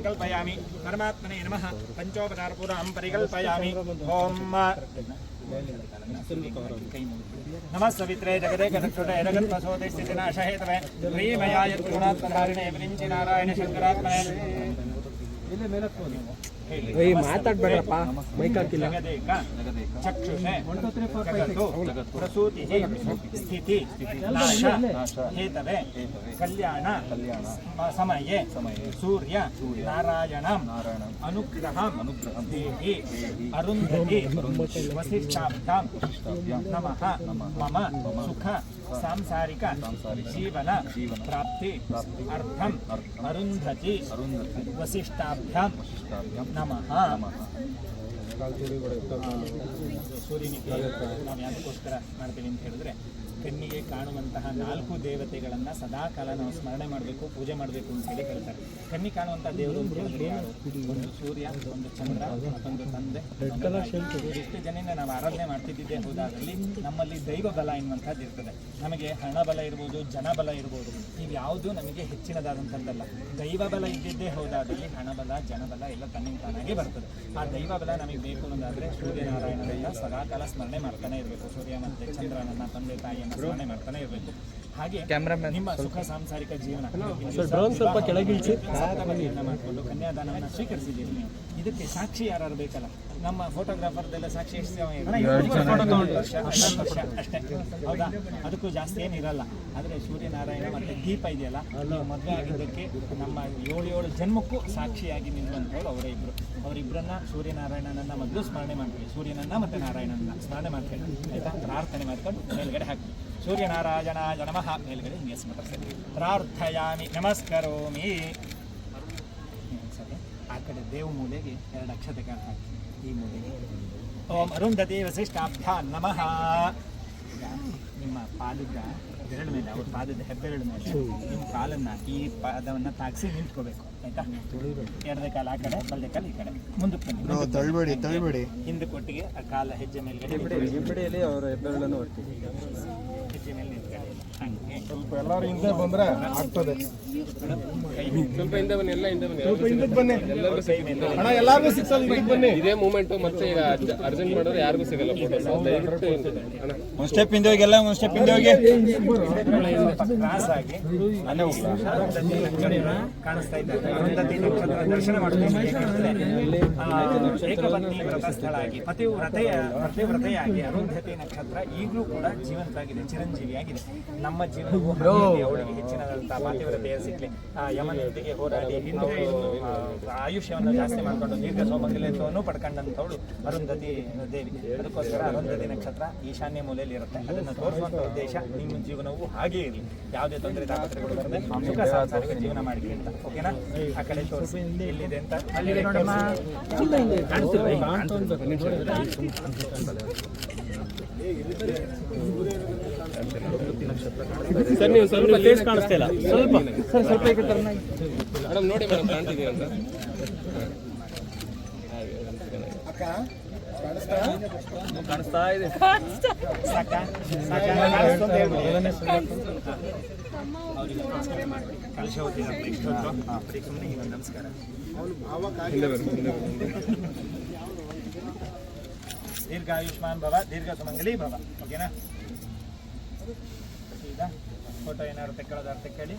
कल्पयामि परमात्मने नमः पंचोपचारपूर्वं परिकल्पयामि ओम नमः सवित्रे जगदे कनक्षुटे जगत्पशोदे स्थितिनाशहेतवे प्रियमयाय गुणात्मधारिणे विरिञ्चि नारायण शंकरात्मने ಮಾತಾಡ್ಬೇಡಪ್ಪ, ಮೈಕ್ ಹಾಕಿಲ್ಲ. ಚಕ್ಷುಷೆ ಪ್ರಸೂತಿ ಸ್ಥಿತಿ ನಾಶ ಹೇತವೆ ಕಲ್ಯಾಣ ಸಮಯೇ ಸೂರ್ಯ ನಾರಾಯಣ ಅನುಗ್ರಹ ದೇಹಿ ಅರುಂಧತಿ ವಸಿಷ್ಠಾಭ್ಯಾಂ ನಮಃ ಮಮ ಸುಖ ಸಾಂಸಾರಿಕ ಜೀವನ ಪ್ರಾಪ್ತಿ ಅರ್ಥಂ ಅರುಂಧತಿ ವಸಿಷ್ಠಾಭ್ಯಾಂ ನಮಃ. ಸೂರ್ಯನಿಗೆ ನಾವು ಯಾವುದಕ್ಕೋಸ್ಕರ ಮಾಡ್ತೀವಿ ಅಂತ ಹೇಳಿದ್ರೆ ಕಣ್ಣಿಗೆ ಕಾಣುವಂತಹ 4 ದೇವತೆಗಳನ್ನ ಸದಾಕಾಲ ನಾವು ಸ್ಮರಣೆ ಮಾಡಬೇಕು, ಪೂಜೆ ಮಾಡಬೇಕು ಅಂತ ಹೇಳಿ ಹೇಳ್ತಾರೆ. ಕಣ್ಣಿಗೆ ಕಾಣುವಂತಹ ದೇವರು ಅಂತ ಹೇಳಿದ್ರೆ ಯಾರು? ಒಂದು ಸೂರ್ಯ, ಒಂದು ಚಂದ್ರ, ಮತ್ತೊಂದು ತಂದೆ, ಇಷ್ಟು ಜನರಿಂದ ನಾವು ಆರಾಧನೆ ಮಾಡ್ತಿದ್ದೇ ಹೋದಾದಲ್ಲಿ ನಮ್ಮಲ್ಲಿ ದೈವ ಬಲ ಎನ್ನುವಂಥದ್ದು ಇರ್ತದೆ. ನಮಗೆ ಹಣ ಬಲ ಇರ್ಬೋದು, ಜನಬಲ ಇರ್ಬೋದು, ಇವ್ಯಾವುದೂ ನಮಗೆ ಹೆಚ್ಚಿನದಾದಂಥದ್ದಲ್ಲ. ದೈವ ಬಲ ಇದ್ದಿದ್ದೇ ಹೋದಾದಲ್ಲಿ ಹಣಬಲ, ಜನಬಲ ಎಲ್ಲ ತನ್ನಿಂದ ತಾನಾಗೆ ಬರ್ತದೆ. ಆ ದೈವ ಬಲ ನಮಗೆ ಬೇಕು ಅನ್ನೋದಾದ್ರೆ ಸೂರ್ಯನಾರಾಯಣನೆಲ್ಲ ಸದಾಕಾಲ ಸ್ಮರಣೆ ಮಾಡ್ತಾನೆ ಇರಬೇಕು. ಸೂರ್ಯ ಮತ್ತೆ ಚಂದ್ರನನ್ನ, ತಂದೆ ತಾಯಿಯನ್ನು ಸ್ಮರಣೆ ಮಾಡ್ತಾನೆ ಇರಬೇಕು. ಹಾಗೆ ನಿಮ್ಮ ಸುಖ ಸಾಂಸಾರಿಕ ಜೀವನ ಸ್ವಲ್ಪ ಕೆಳಗಿಳಿಸಿ ಮಾಡಿಕೊಂಡು ಕನ್ಯಾದಾನವನ್ನು ಸ್ವೀಕರಿಸಿದ್ದೀರಿ ನೀವು. ಇದಕ್ಕೆ ಸಾಕ್ಷಿ ಯಾರು ಬೇಕಲ್ಲ? ನಮ್ಮ ಫೋಟೋಗ್ರಾಫರ್ದೆಲ್ಲ ಸಾಕ್ಷಿ ಎಷ್ಟು ವರ್ಷ ಅಷ್ಟೇ, ಹೌದಾ? ಅದಕ್ಕೂ ಜಾಸ್ತಿ ಏನಿರಲ್ಲ. ಆದರೆ ಸೂರ್ಯನಾರಾಯಣ ಮತ್ತೆ ದೀಪ ಇದೆಯಲ್ಲ, ನೀವು ಮದುವೆ ಆಗಿದ್ದಕ್ಕೆ ನಮ್ಮ 7 ಜನ್ಮಕ್ಕೂ ಸಾಕ್ಷಿಯಾಗಿ ನಿಲ್ಲುವಂಥವ್ರು ಅವರಿಬ್ಬರನ್ನ ಸೂರ್ಯನಾರಾಯಣನನ್ನ ಮೊದಲು ಸ್ಮರಣೆ ಮಾಡ್ತೀವಿ. ಸೂರ್ಯನನ್ನ ಮತ್ತೆ ನಾರಾಯಣನನ್ನ ಸ್ಮರಣೆ ಮಾಡ್ತೀವಿ, ಆಯ್ತಾ? ಪ್ರಾರ್ಥನೆ ಮಾಡ್ಕೊಂಡು ಮೇಲ್ಗಡೆ ಹಾಕಿ ಸೂರ್ಯನಾರಾಯಣ ನಮಃ ಮೇಲ್ಗಡೆ ಹಿಂಗೆ ಸ್ಮರಿಸ್ತೀವಿ. ಪ್ರಾರ್ಥಯಾಮಿ ನಮಸ್ಕರೋಮಿ. ಆ ಕಡೆ ದೇವ ಮೂಲೆಗೆ 2 ಅಕ್ಷತೆಗಳು ಹಾಕಿ ಈ ಮೂಲೆಗೆ ಓಂ ಅರುಂಧತಿ ವಸಿಷ್ಠಾಭ್ಯ ನಮಃ. ಈಗ ನಿಮ್ಮ ಪಾದದ ಬೆರಳ ಮೇಲೆ, ಅವ್ರ ಪಾದದ ಹೆಬ್ಬೆರಳ ಮೇಲೆ ನಿಮ್ಮ ಕಾಲನ್ನ ಈ ಪಾದವನ್ನು ತಾಗಿಸಿ ನಿಂತ್ಕೋಬೇಕು, ಆಯ್ತಾ? ಎಡದ ಕಾಲ ಆ ಕಡೆ, ಬಲದ ಕಾಲ ಈ ಕಡೆ, ಮುಂದಕ್ಕೆ ಬನ್ನಿ, ತಳ್ಬೇಡಿ. ಹಿಂದೆ ಕೊಟ್ಟಿಗೆ ಆ ಕಾಲ ಹೆಜ್ಜೆ ಮೇಲ್ಗಡೆ ಅವರ ಹೆಬ್ಬೆರಳನ್ನು ಹೆಜ್ಜೆ ಮೇಲೆ ನಿಂತ್ಕೊಳ್ಳಿ. ಹಂಗೆ ಸ್ವಲ್ಪ ಎಲ್ಲರೂ ಹಿಂದೆ ಬಂದ್ರೆ ಆಗ್ತದೆ. ಸ್ವಲ್ಪ ಹಿಂದೆ ಬನ್ನಿ, ಎಲ್ಲ ಹಿಂದೆ ಬನ್ನಿ, ಸ್ವಲ್ಪ ಹಿಂದಕ್ಕೆ ಬನ್ನಿ. ಅಣ್ಣ ಎಲ್ಲಾರ್ಗೂ ಸಿಕ್ಸಲ್ಲ, ಹಿಂದಕ್ಕೆ ಬನ್ನಿ. ಇದೇ ಮೂಮೆಂಟ್ ಮತ್ತೆ ಈಗ ಅರ್ಜೆಂಟ್ ಮಾಡಿದ್ರೆ ಯಾರಿಗೂ ಸಿಗಲ್ಲ ಫೋಟೋ. ದಯವಿಟ್ಟು ಒಂದು ಸ್ಟೆಪ್ ಹಿಂದೆ ಹೋಗಿ, ಎಲ್ಲ ಒಂದು ಸ್ಟೆಪ್ ಹಿಂದೆ ಹೋಗಿ. ಕ್ರಾಸ್ ಆಗಿ ಕಾಣಿಸ್ತಾ ಇದ್ದಾರೆ. ಅರುಂಧತಿ ನಕ್ಷತ್ರ ದರ್ಶನ ಮಾಡುತ್ತೆ. ಏಕಪತ್ನಿ ವ್ರತಸ್ಥಳಾಗಿ ಪತಿವ್ರತೆಯಾಗಿ ಅರುಂಧತಿ ನಕ್ಷತ್ರ ಈಗಲೂ ಕೂಡ ಜೀವಂತವಾಗಿದೆ, ಚಿರಂಜೀವಿಯಾಗಿದೆ. ನಮ್ಮ ಜೀವನವು ಅವಳಿಗೆ ಹೆಚ್ಚಿನದಂತಹ ಪಾತಿವ್ರತೆಯ ಸಿಗ್ಲಿ, ಯಮನೊಂದಿಗೆ ಹೋರಾಡಿ ಆಯುಷ್ಯವನ್ನು ಜಾಸ್ತಿ ಮಾಡಿಕೊಂಡು ದೀರ್ಘ ಸೌಭಾಗ್ಯವನ್ನು ಪಡ್ಕೊಂಡಂಥವಳು ಅರುಂಧತಿ ದೇವಿ. ಅದಕ್ಕೋಸ್ಕರ ಅರುಂಧತಿ ನಕ್ಷತ್ರ ಈಶಾನ್ಯ ಮೂಲೆಯಲ್ಲಿ ಇರುತ್ತೆ. ಅದನ್ನು ತೋರಿಸುವಂಥ ಉದ್ದೇಶ ನಿಮ್ಮ ಜೀವನವು ಹಾಗೇ ಇರಲಿ, ಯಾವುದೇ ತೊಂದರೆ ತಾಪತ್ರೆಗಳು ಬರದೆ ಸುಖ ಸಾಂಸಾರಿಕ ಜೀವನ ಮಾಡಿ ಅಂತ. ಓಕೆನಾ? ಆ ಕಡೆ ತೋರಿಸಿ ಎಲ್ಲಿದೆ ಅಂತ. ಅಲ್ಲಿ ನೋಡಮ್ಮ, ಸರ್ ನೀವು ಸ್ವಲ್ಪ ಫೇಸ್ ಕಾಣಿಸ್ತಾ ಇಲ್ಲ, ಸ್ವಲ್ಪ ಮೇಡಮ್ ನೋಡಿ, ಮೇಡಮ್ ಕಾಣ್ತಿದ್ದೀವಿ ಅಂತ. ಕಾಣಿಸ್ತಾ ಇದೆ. ಕಲಶ ಹೋಗ್ತಿದ್ದಾರೆ ಇಷ್ಟೊತ್ತು ಸುಮ್ಮನೆ ಈಗ ನಮಸ್ಕಾರ. ದೀರ್ಘಾಯುಷ್ಮಾನ್ ಭವ, ದೀರ್ಘ ಸುಮಂಗಲಿ ಭವ. ಓಕೆನಾ? ಈಗ ಫೋಟೋ ಏನಾದ್ರು ತೆಕ್ಕೊಳ್ಳೋದಾರು ತೆಕ್ಕೊಳ್ಳಿ.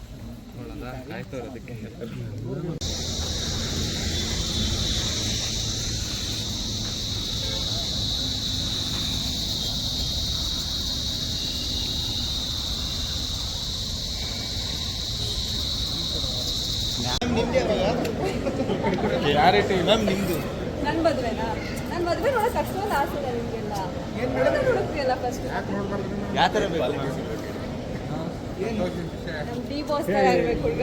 ಕ್ಲಾರಿಟಿ ಮ್ಯಾಮ್ ನಿಮ್ದು. ನನ್ನ ಮದುವೆನಾ? ನನ್ನ ಮದುವೆ ನೋಡೋಕೆ ಅಷ್ಟೊಂದು ಆಸೆ ಇದೆ ನಿಮಗೆಲ್ಲ. ನೋಡ್ತೀಯಲ್ಲ ಫಸ್ಟ್ ಯಾವ ಥರ ಬೇಕು? ನಮ್ಮ ಡಿ ಬಾಸ್ ಥರ ಇರಬೇಕು ಈಗ.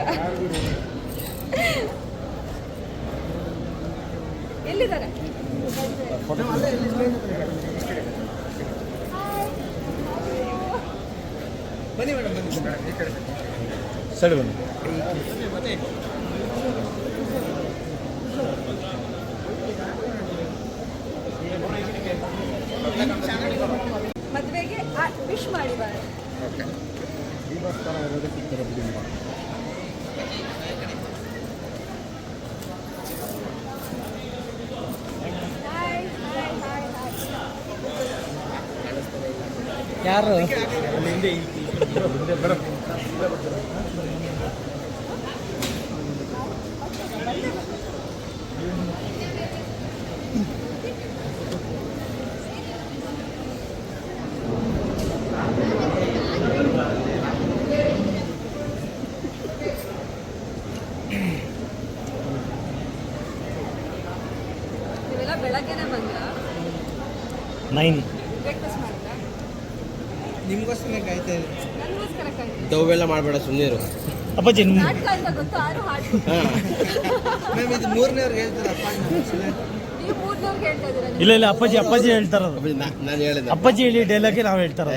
ಎಲ್ಲಿದ್ದಾರೆ? ಬನ್ನಿ ಮೇಡಮ್, ಬನ್ನಿ ಈ ಕಡೆ ಸರಿ ಬನ್ನಿ. ಮದುವೆಗೆ ವಿಶ್ ಮಾಡಿ ಬಾರ. ಓಕೆ, ಈ ಬಸ್ ಥರ ಇರೋದು ಸಿಗ್ತಾರೆ ಬಿಡಿ. ಯಾರು ಹಿಂದೆ ಮೇಡಮ್ ನೀವೆಲ್ಲ ಬೆಳಗ್ಗೆನೆ ಬಂದ್ರ? 9 ಬ್ರೇಕ್ಫಾಸ್ಟ್ ಮಾಡಿದ್ರ? ನಿಮ್ಗೋಸ್ಕರ ಕಾಯ್ತಾ ಇದೆ. ನನಗೋಸ್ಕರ ಕಾಯ್ತು. ದವ್ವೆಲ್ಲ ಮಾಡಬೇಡ, ಸುಮ್ಮನೆ ಇರು. ಅಪ್ಪಾಜಿ ನಾಟಕ ಅಂತ ಗೊತ್ತು, ಆದ್ರೂ ಹಾಡು. ಮ್ಯಾಮ್ ಇದು 3ನೇವ್ರಿಗೆ ಹೇಳ್ತಾರೆ ಅಪ್ಪ. ನೀವು 3ನವ್ರಿಗೆ ಹೇಳ್ತಾ ಇದ್ದೀರಾ? ಇಲ್ಲ ಅಪ್ಪಾಜಿ ಹೇಳ್ತಾರ. ನಾನು ಹೇಳಿದೆ ಅಪ್ಪಾಜಿ ಹೇಳಿ ಡೈಲಾಗೆ ನಾವು ಹೇಳ್ತಾರ.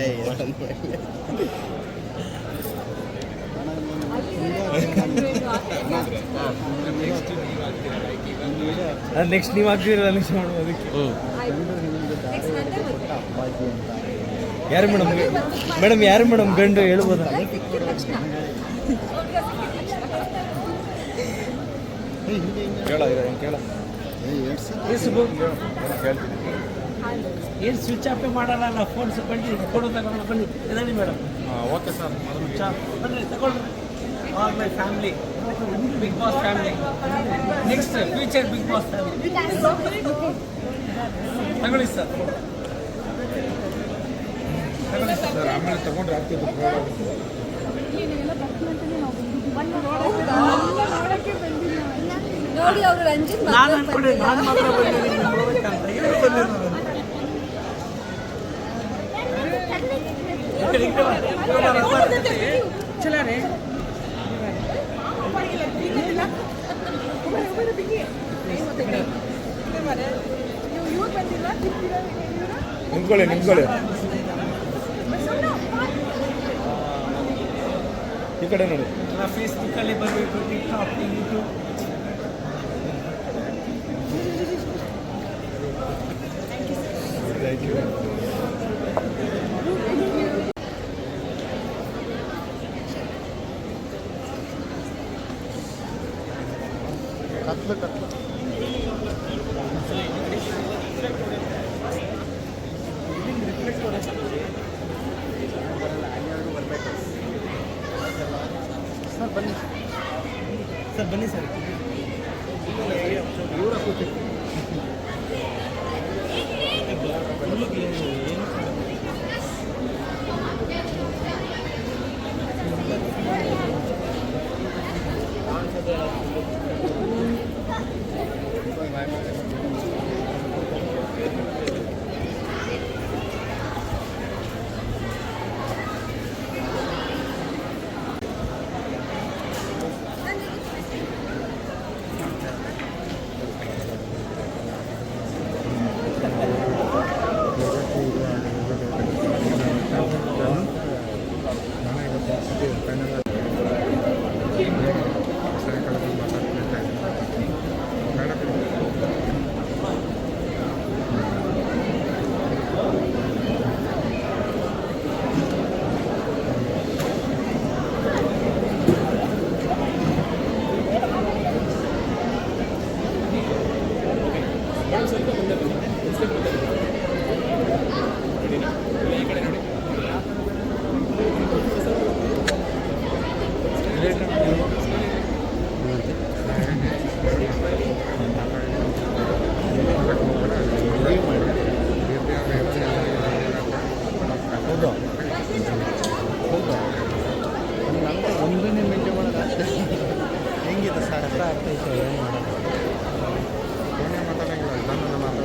ನೆಕ್ಸ್ಟ್ ನೀವು ಆಗ್ತೀರಲ್ಲ ನೆಕ್ಸ್ಟ್ ಮಾಡೋದಕ್ಕೆ. ಯಾರು ಮೇಡಮ್ ಯಾರು ಮೇಡಮ್ ಗಂಡು ಹೇಳ್ಬೋದಾ? ಏನು ಸ್ವಿಚ್ ಆಫ್ ಮಾಡಲ್ಲ, ಫೋನ್ ಬನ್ನಿ ಫೋಟೋ ತಗೊಂಡು ಬನ್ನಿ. ಎದಳಿ ಮೇಡಮ್. Okay sir. ಬನ್ನಿ ತಗೊಳ್ಳಿ. All my family, big boss family, next future big boss family. ತಗೊಳ್ಳಿ ಸರ್. ಸರ್ ಆಮೇಲೆ ತಗೊಂಡ್ರೆ ಆಗ್ತಿತ್ತು. ನೋಡಿ ಅವರು ರಂಜಿತ್ ನಾನು ಅನ್ಕೊಂಡೆ ನಾನು ಮಾತ್ರ ಬಂದಿದ್ದೀನಿ ನೋಡ್ಬೇಕಂತ. ಏನು ಬಂದಿಲ್ಲ ಚಲ ರೀ. ನಿಂತ್ಕೊಳ್ಳಿ ಈ ಕಡೆ ನೋಡಿ. ಫೇಸ್ಬುಕ್ಕಲ್ಲಿ ಬರಬೇಕು, ಟಿಕ್ಟಾಕ್, ಯೂಟ್ಯೂಬ್. Thank you. ಕತ್ಲು ಸರ್ ಬನ್ನಿ ಸರ್, ಬನ್ನಿ ಸರ್. ಒಂದನ್ನೇ ಮೇಂಟೈನ್ ಮಾಡೋದು ಅಷ್ಟೇ. ಹೆಂಗಿದೆ ಸರ್ ಅರ್ಥ ಆಯ್ತು ಏನು ಮಾಡೋದು? ಫೋನೇ ಮಾತಾಡೋಂಗಿಲ್ಲ, ನಾನು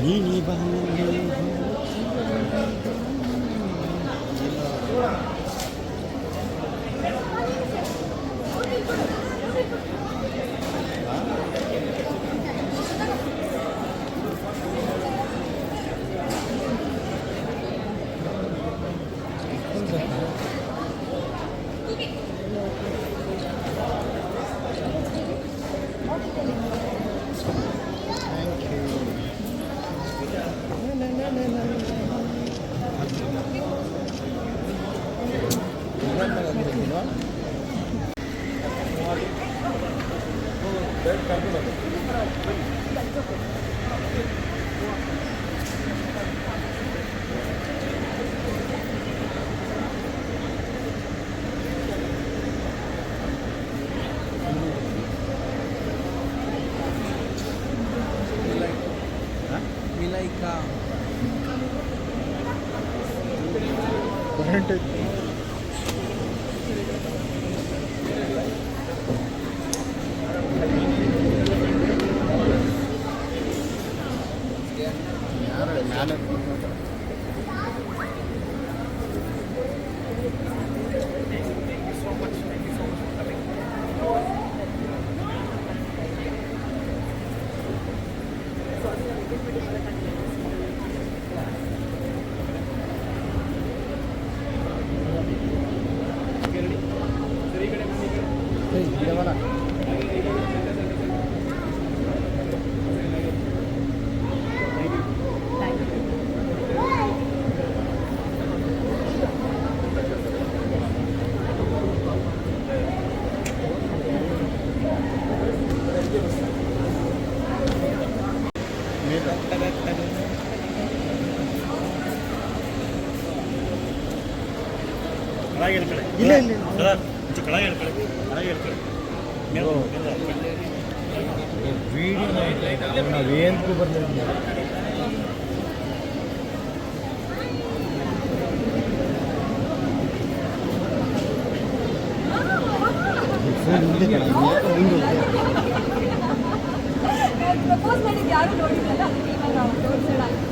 ನೀ ಬಂದು ಡಿಫ್ರೆಂಟ್ ಐತಿ. ಇಲ್ಲ ನಾವೇಂತೂ ಬರಲಿಲ್ಲ. ಪ್ರಪೋಸ್ ಮಾಡಿದ್ದು ಯಾರು ನೋಡಿದ್ರಲ್ಲ ಅದಕ್ಕೆ ಇವಾಗ ತೋರಿಸೋಣ ಅಂತ.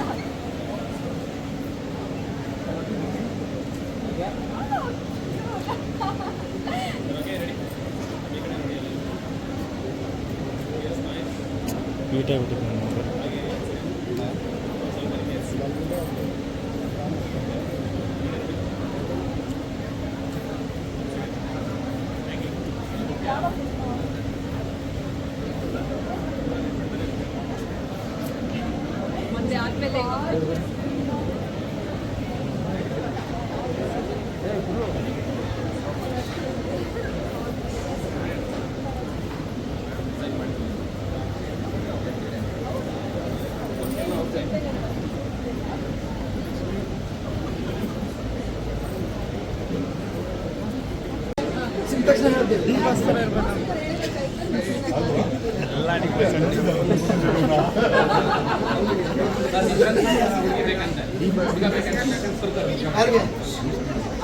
ಮತ್ತೆ ಆದ್ಮೇಲೆ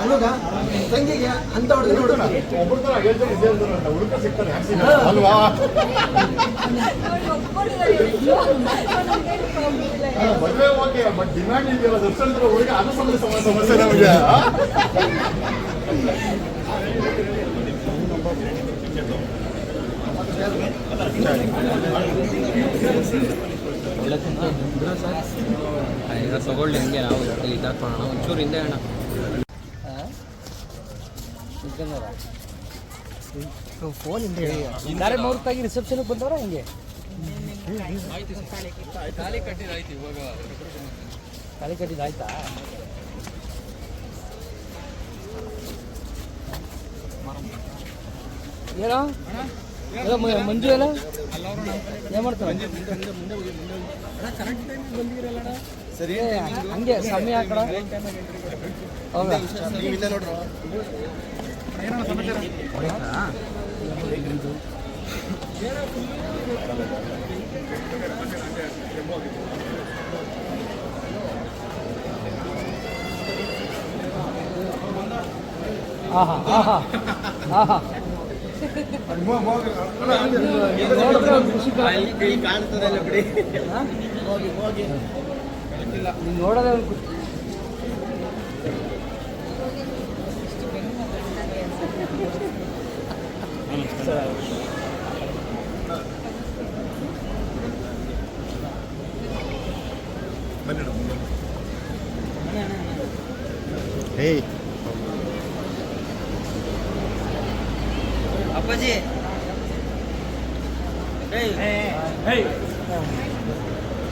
ಅಲ್ವಾಗ ತಂಗಿಗೆ ಅಂತ ಹೊಡೆದ್ರೆ ಅಲ್ವಾ? ಮದುವೆ ಓಕೆ, ಬಟ್ ಡಿಮ್ಯಾಂಡ್ ಇದೆಯಲ್ಲ ದರ್ಶನ ಹುಡುಗ, ಅದು ಸಮಸ್ಯೆ ನಮಗೆ. ತಗೊಳ್ಳಿ ಹಂಗೆ ನಾವು ಇದಾಕೋಣ ಒಂಚೂರು ಹಿಂದೆ ಅಣ್ಣ. ಫೋನ್ ಇಂದ ಮುಹೂರ್ತಾಗಿ ರಿಸೆಪ್ಷನ್ಗೆ ಬಂದವರ ಹಿಂಗೆ ತಾಲಿ ಕಟ್ಟಿದಾಯ್ತು ಇವಾಗ. ತಲೆ ಕಟ್ಟಿದಾಯ್ತಾ? ಏನೋ ಮಂಜು ಎಲ್ಲ ಏನ್ ಮಾಡ್ತಾರೆ? ಸರಿ ಹಂಗೆ ಸಮಯ ಹಾಕಡ. ಹೌದಾ? ಆಹಾ ಆಹಾ ಆಹಾ ಕಾಣ್ತದಲ್ಲ ಬಿಡಿ. ನೋಡೋದೇ ಅಪ್ಪಾಜಿ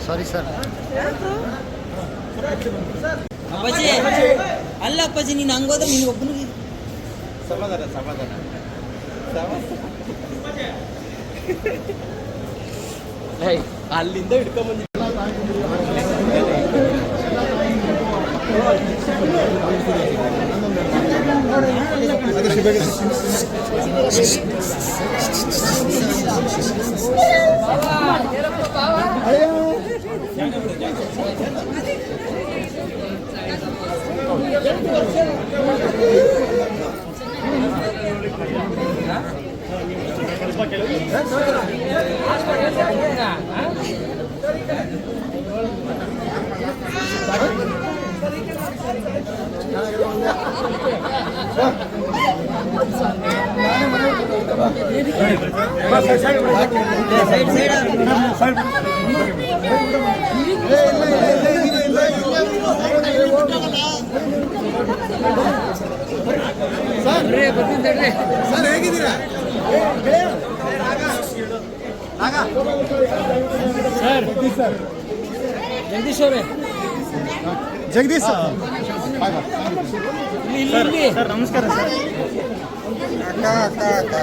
ಸಾರಿ ಸರ್. ಅಪ್ಪಾಜಿ ಅಲ್ಲ ಅಪ್ಪಾಜಿ, ನೀನು ಹಂಗೋದ್ರೆ ನೀನು ಒಬ್ಬನಿಗೆ ಸಮಾಧಾನ ಅಲ್ಲಿಂದ ಹಿಡ್ಕೊಂಬಂದಿ. ಬಾವ ಸರ್ ಹೇಗಿದ್ದೀರಾ? ಜಗದೀಶ್ ಅವರೇ ಜಗದೀಶ್ ಸರ್ ನಮಸ್ಕಾರ ಸರ್. ಅಕ್ಕ ಅಕ್ಕ ಅಕ್ಕ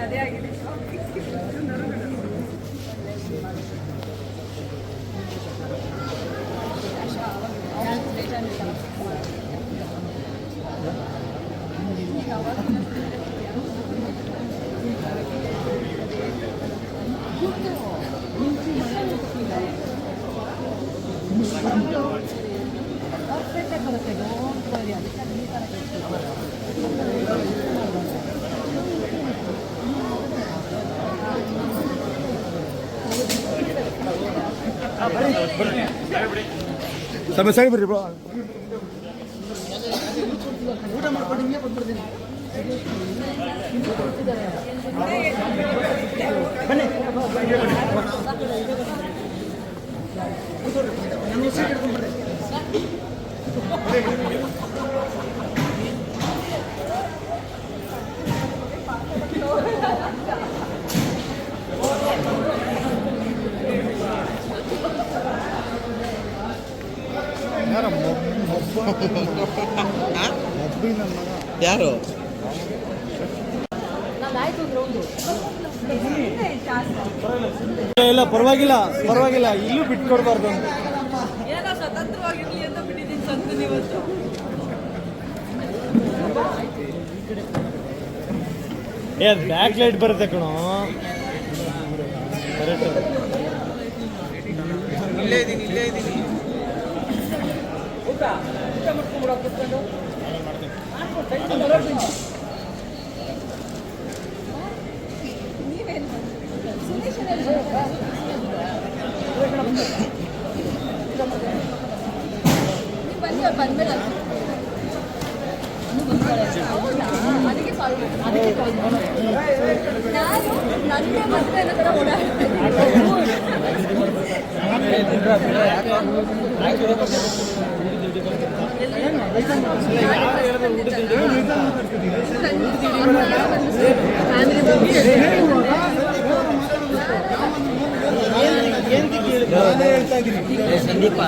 ಅದೇ ಆಗಿದೆ. ಸರಿ ಬರ್ರಿ ಬ್ರೋ. ಯಾರು ಇಲ್ಲ ಪರವಾಗಿಲ್ಲ ಪರವಾಗಿಲ್ಲ, ಇಲ್ಲೂ ಬಿಟ್ಕೊಡ್ಬಾರ್ದು. ಏನೋ ಸ್ವತಂತ್ರವಾಗಿರ್ಲಿ ಅಂತ ಬಿಟ್ಟಿದ್ದೀನಿ ಸಂತು ಇವತ್ತು. ಬ್ಯಾಕ್ ಲೈಟ್ ಬರುತ್ತೆ ಕಣೋ. ಇಲ್ಲೇ ಇದ್ದೀನಿ ನೀವೇನು ಸುರೇಶ್ ನೀವು ಬನ್ನಿ, ಅವ್ರು ಬಂದ್ಮೇಲೆ ಹೌದಾ? ಅದಕ್ಕೆ ಕಾಲ್ ಮಾಡಿ. ನಾನು ನನಗೆ ಮತ್ತೆ ಅನ್ನೋ ಥರ ಸಂದೀಪ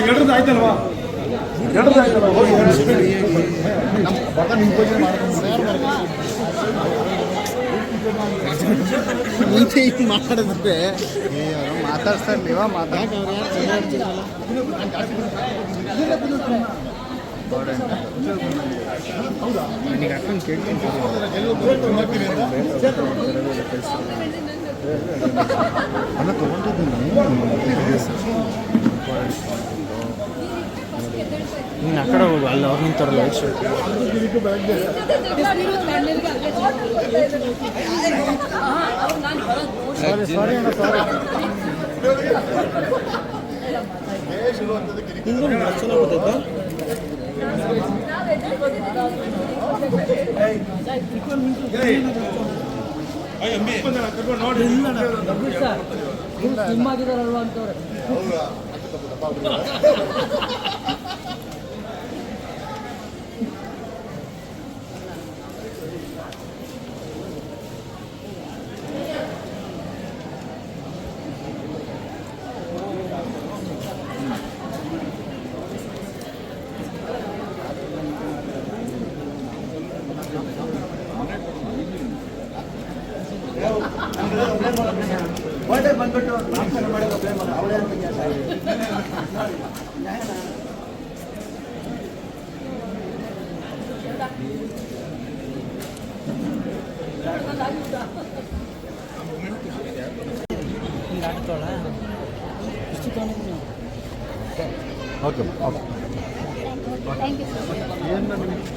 ಎರಡದು ಆಯ್ತಲ್ವಾ? ಮುಂಚೆ ಇದು ಮಾಡಿದ್ರೆ ಮಾತಾಡ್ತಾ ಇರ್ಲಿವ ನನಗೆ ಅಕ್ಕಂಗೆ ಕೇಳ್ತೀನಿ ಅಲ್ಲ ತೊಗೊಂಡಿದ್ದೀನಿ. ನೀನು ಆ ಕಡೆ ಹೋಗು, ಅಲ್ಲಿ ಅವ್ರು ನಿಂತಾರಲ್ಲ ಸಾರಿ ಅಣ್ಣ, ಸಾರಿ. ನಿಂದು ಚೆನ್ನಾಗಿ ಗೊತ್ತಾಯ್ತಾ? ನಿಮ್ಮಾಗಿದಾರಲ್ವಾ ಅಂತವ್ರೆ. ಬಂದ್ಬಿಟ್ಟು ನಾಮಕರಣ ಮಾಡಿದ ಅವಳೇ ಅಂತ okay okay thank you sir.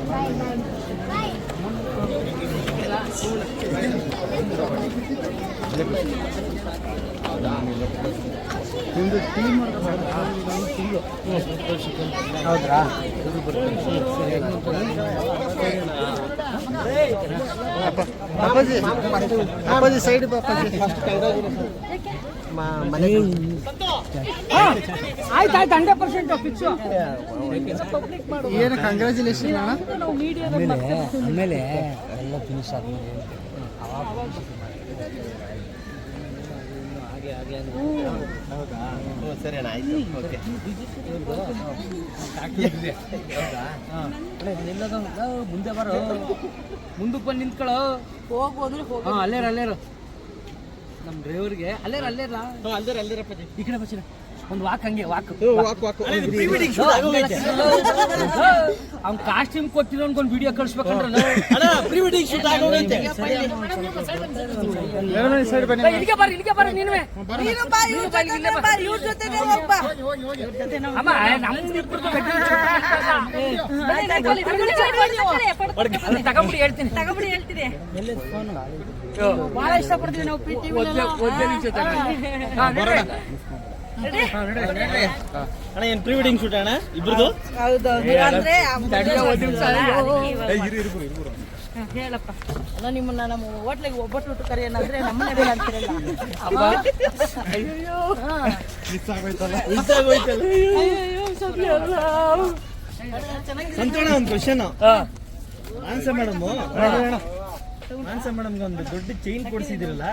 Bye bye. ನಿಮ್ಮದು ಟೀಮ್ ಹೌದ್ರಾ? ಅಪ್ಪಾಜಿ ಅಪ್ಪಾಜಿ ಸೈಡ್ ಅಪ್ಪಾಜಿ ಮನೆ ಆಯ್ತು 100% ಫಿಕ್ಸ್. ಏನು ಕಂಗ್ರ್ಯಾಚುಲೇಷನ್ ಅಣ್ಣ. ಆಮೇಲೆ ಎಲ್ಲ ಫಿನಿಶ್ ಆದ್ಮೇಲೆ ಸರಿ ಅಣ್ಣ ಆಯ್ತು ಓಕೆ. ಮುಂದೆ ಬರೋ ಮುಂದಕ್ಕೆ ಬಂದು ನಿಂತ್ಕೊಳ್ಳೋ. ಹೋಗು ಅಂದ್ರೆ ಹೋಗು. ಹಾಂ ಅಲ್ಲೇರು ನಮ್ಮ ಡ್ರೈವರ್ಗೆ ಅಲ್ಲೇರಲ್ಲ ಈ ಕಡೆ ಬಚ್ಚಿರ ಒಂದು ವಾಕ್ ಹಂಗೆ ವಾಕ್ ಅವ್ನ ಕಾಸ್ಟ್ಯೂಮ್ ಕೊಟ್ಟಿರೋ ಅನ್ಕೊಂಡು ವಿಡಿಯೋ ಕಳಿಸ್ಬೇಕಂದ್ರೆ ಇಲ್ಲಿಗೆ ಬರ್ರಿ ನೀನುವೆ ಅಮ್ಮ ನಮ್ದಿಬ್ರು ತಗೊಂಬಿಡಿ ಹೇಳ್ತೀನಿ ಬಹಳ ಇಷ್ಟಪಡ್ತೀವಿ ನಾವು PT ಅಣ್ಣ ಏನು ಪ್ರೀ ವೆಡ್ಡಿಂಗ್ ಶೂಟ್ ಅಣ್ಣ ಇಬ್ರದು? ಹೌದೌದು. ಅಂದ್ರೆ ಹೇಳಪ್ಪ ಅಲ್ಲ ನಿಮ್ಮನ್ನ ನಮ್ಮ ಹೋಟ್ಲಿಗೆ ಒಬ್ಬಟ್ಟು ಊಟ ಕರೆಯೋಣಂದ್ರೆ ನಮ್ಮ ಮನೆಯಲ್ಲಿ ಅಂತಿರಲ್ಲ. ಸಂತೋಣ ಒಂದು ಕ್ವಶನ್. ಮಾನ್ಸ ಮೇಡಮ್ ಒಂದು ದೊಡ್ಡ ಚೈನ್ ಕೊಡಿಸಿದಿರಲ್ಲ,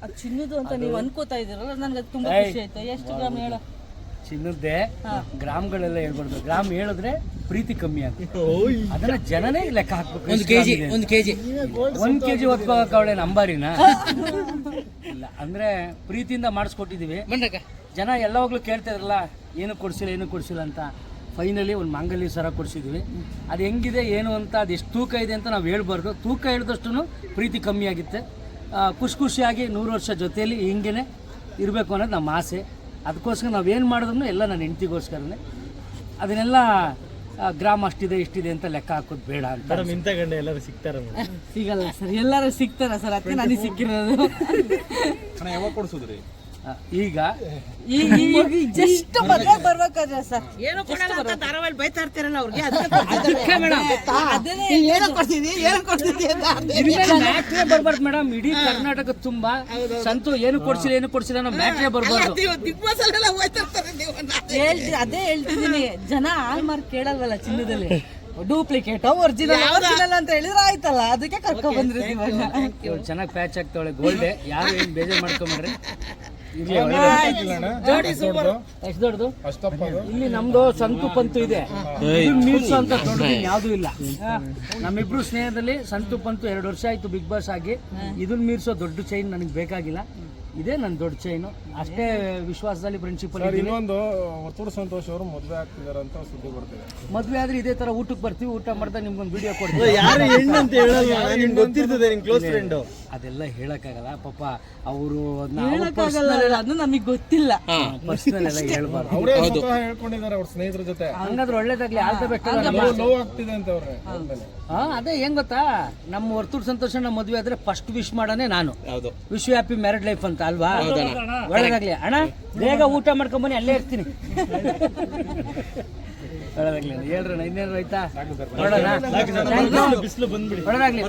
ಅದು ಚಿನ್ನದು ಅಂತ ನೀವು ಅನ್ಕೋತಾ ಇದೀರಲ್ಲ, ನನ್ಗೆ ಅದು ತುಂಬಾ ಖುಷಿ ಆಯ್ತು. ಎಷ್ಟು ಗ್ರಾಮ್ ಹೇಳ? ಚಿನ್ನದ್ದೇ ಗ್ರಾಮ್ಗಳೆಲ್ಲ ಹೇಳ್ಬಾರ್ದು. ಗ್ರಾಮ್ ಹೇಳಿದ್ರೆ ಪ್ರೀತಿ ಕಮ್ಮಿ ಆಗುತ್ತೆ. ಅದನ್ನ ಜನನೇ ಲೆಕ್ಕ ಹಾಕ್ಬೇಕು. 1 kg ಹೊತ್ಕೋಕ ಅವಳೆ ನಂಬಾರಿನ ಇಲ್ಲ ಅಂದ್ರೆ ಪ್ರೀತಿಯಿಂದ ಮಾಡಿಸ್ಕೊಟ್ಟಿದೀವಿ. ಜನ ಎಲ್ಲವಾಗ್ಲೂ ಕೇಳ್ತಾ ಇದ್ರಲ್ಲ ಏನು ಕೊಡ್ಸಿಲ್ಲ ಅಂತ. ಫೈನಲಿ ಒಂದು ಮಾಂಗಲ್ಯ ಸರ ಕೊಡಿಸಿದ್ವಿ. ಅದು ಹೆಂಗಿದೆ ಏನು ಅಂತ, ಅದು ಎಷ್ಟು ತೂಕ ಇದೆ ಅಂತ ನಾವು ಹೇಳ್ಬಾರ್ದು. ತೂಕ ಹೇಳಿದಷ್ಟು ಪ್ರೀತಿ ಕಮ್ಮಿ ಆಗುತ್ತೆ. ಖುಷಿಯಾಗಿ 100 ವರ್ಷ ಜೊತೆಯಲ್ಲಿ ಹಿಂಗೇನೆ ಇರಬೇಕು ಅನ್ನೋದು ನಮ್ಮ ಆಸೆ. ಅದಕ್ಕೋಸ್ಕರ ನಾವೇನು ಮಾಡಿದ್ರು ಎಲ್ಲ ನನ್ನ ಹೆಂಡತಿಗೋಸ್ಕರನೇ. ಅದನ್ನೆಲ್ಲ ಗ್ರಾಮ ಅಷ್ಟಿದೆ ಇಷ್ಟಿದೆ ಅಂತ ಲೆಕ್ಕ ಹಾಕೋದು ಬೇಡ ಅಂತ. ಇಂಥ ಗಂಡ ಎಲ್ಲರೂ ಸಿಗ್ತಾರ? ಸಿಗಲ್ಲ ಸರ್, ಎಲ್ಲರೂ ಸಿಗ್ತಾರ ಸರ್. ಅದಕ್ಕೆ ನನಗೆ ಸಿಕ್ಕಿರೋದು. ಯಾವಾಗ ಕೊಡ್ಸುದ್ರಿ? ಈಗ ಜಸ್ಟ್ ಮದುವೆ ಬರ್ಬೇಕಾದ್ರೆ ಸರ್ ಏನೋ ಧಾರಾವಾಹಿ ಬೈತಾ ಇರ್ತೀರಲ್ಲ ಅವ್ರಿಗೆ, ಬರ್ಬಾರ್ದು ಮೇಡಮ್. ಇಡೀ ಕರ್ನಾಟಕ ತುಂಬಾ ಸಂತು ಏನು ಕೊಡ್ಸಿಲ್ಲ ಅನ್ನೋ ಮ್ಯಾಟ್ರೇ ಬರ್ಬಾರ್ದು. ಅದೇ ಹೇಳ್ತಿದ್ದೀನಿ, ಜನ ಹಾಲ್ ಮಾರ್ಕ್ ಕೇಳಲ್ವಲ್ಲ ಚಿನ್ನದಲ್ಲಿ. ಡೂಪ್ಲಿಕೇಟ್ ಒರಿಜಿನಲ್ ಅಂತ ಹೇಳಿದ್ರೆ ಆಯ್ತಲ್ಲ, ಅದಕ್ಕೆ ಕರ್ಕೊಂಡ್ ಬಂದ್ರಿ. ಚೆನ್ನಾಗಿ ಪ್ಯಾಚ್ ಆಗ್ತಾವಳೆ ಗೋಲ್ಡೆ. ಯಾರು ಏನ್ ಬೇಜಾರ್ ಮಾಡ್ಕೊಂಡ್ರಿ. ಎಷ್ಟು ದೊಡ್ಡದು ಇಲ್ಲಿ ನಮ್ದು ಸಂತು ಪಂತು ಇದೆ. ಮೀರ್ಸು ಅಂತ ದೊಡ್ಡದು ಯಾವ್ದು ಇಲ್ಲ. ನಮ್ಮಿಬ್ರು ಸ್ನೇಹದಲ್ಲಿ ಸಂತು ಪಂತು 2 ವರ್ಷ ಆಯ್ತು ಬಿಗ್ ಬಾಸ್ ಆಗಿ. ಇದನ್ನ ಮೀರ್ಸೋ ದೊಡ್ಡ ಚೈನ್ ನನಗೆ ಬೇಕಾಗಿಲ್ಲ. ಇದೇ ನನ್ನ ದೊಡ್ಡ ಚೈನು. ಅಷ್ಟೇ ವಿಶ್ವಾಸದಲ್ಲಿ ಫ್ರೆಂಡ್ಶಿಪ್ ಅಲ್ಲಿ. ಇನ್ನೊಂದು ವರ್ತೂರು ಸಂತೋಷ್ ಅವರು ಮದುವೆ ಆಗ್ತಿದಾರೆ ಅಂತ ಸುದ್ದಿ ಬರ್ತಿದೆ. ಮದ್ವೆ ಆದ್ರೆ ಇದೇ ತರ ಊಟಕ್ಕೆ ಬರ್ತೀವಿ. ಊಟ ಮಾಡ್ತಾ ನಿಮ್ಗೊಂದು ವಿಡಿಯೋ ಕೊಡ್ತೀವಿ. ಯಾರು ಹೆಣ್ಣು ಅಂತ ಹೇಳಲ್ವಾ? ನಿಮ್ಗೆ ಗೊತ್ತಿರ್ತದೆ, ನಿಮ್ ಕ್ಲೋಸ್ ಫ್ರೆಂಡ್. ಅದೆಲ್ಲ ಹೇಳಕ್ಕಾಗಲ್ಲ ಪಾಪ. ಅವರು ಅದು ನಮಗ್ ಗೊತ್ತಿಲ್ಲ. ಪರ್ಸನಲ್ ಎಲ್ಲ ಹೇಳ್ಬಾರ್ದು. ಅವರೇ ಹೇಳ್ಕೊಂಡಿದ್ದಾರೆ ಅವ್ರ ಸ್ನೇಹಿತರ ಜೊತೆ. ಹಂಗಾದ್ರೆ ಒಳ್ಳೇದಾಗ್ಲಿ. All the best. ಲವ್ ಆಗ್ತಿದೆ ಅಂತ ಅವ್ರೆ. ಅದೇ ಹೆಂಗ್ ಗೊತ್ತಾ, ನಮ್ಮ ವರ್ತೂರ್ ಸಂತೋಷನ ಮದ್ವೆ ಆದ್ರೆ ಫಸ್ಟ್ ವಿಶ್ ಮಾಡಾನೆ ನಾನು. Wish you happy married life ಅಂತ ಅಲ್ವಾ? ಒಳ್ಳೇದಾಗ್ಲಿ ಅಣ್ಣ. ಬೇಗ ಊಟ ಮಾಡ್ಕೊಂಬನ್ನಿ, ಅಲ್ಲೇ ಇರ್ತೀನಿ. ಒಳ್ಳೇದಾಗ್ಲಿ. ಹೇಳ್ರಣ್ಣ, ಇನ್ನೇನು ಆಯ್ತಾ? ಬಿಸಿಲು ಬಂದ್ಬಿಡಿ. ಒಳ್ಳೇದಾಗ್ಲಿ.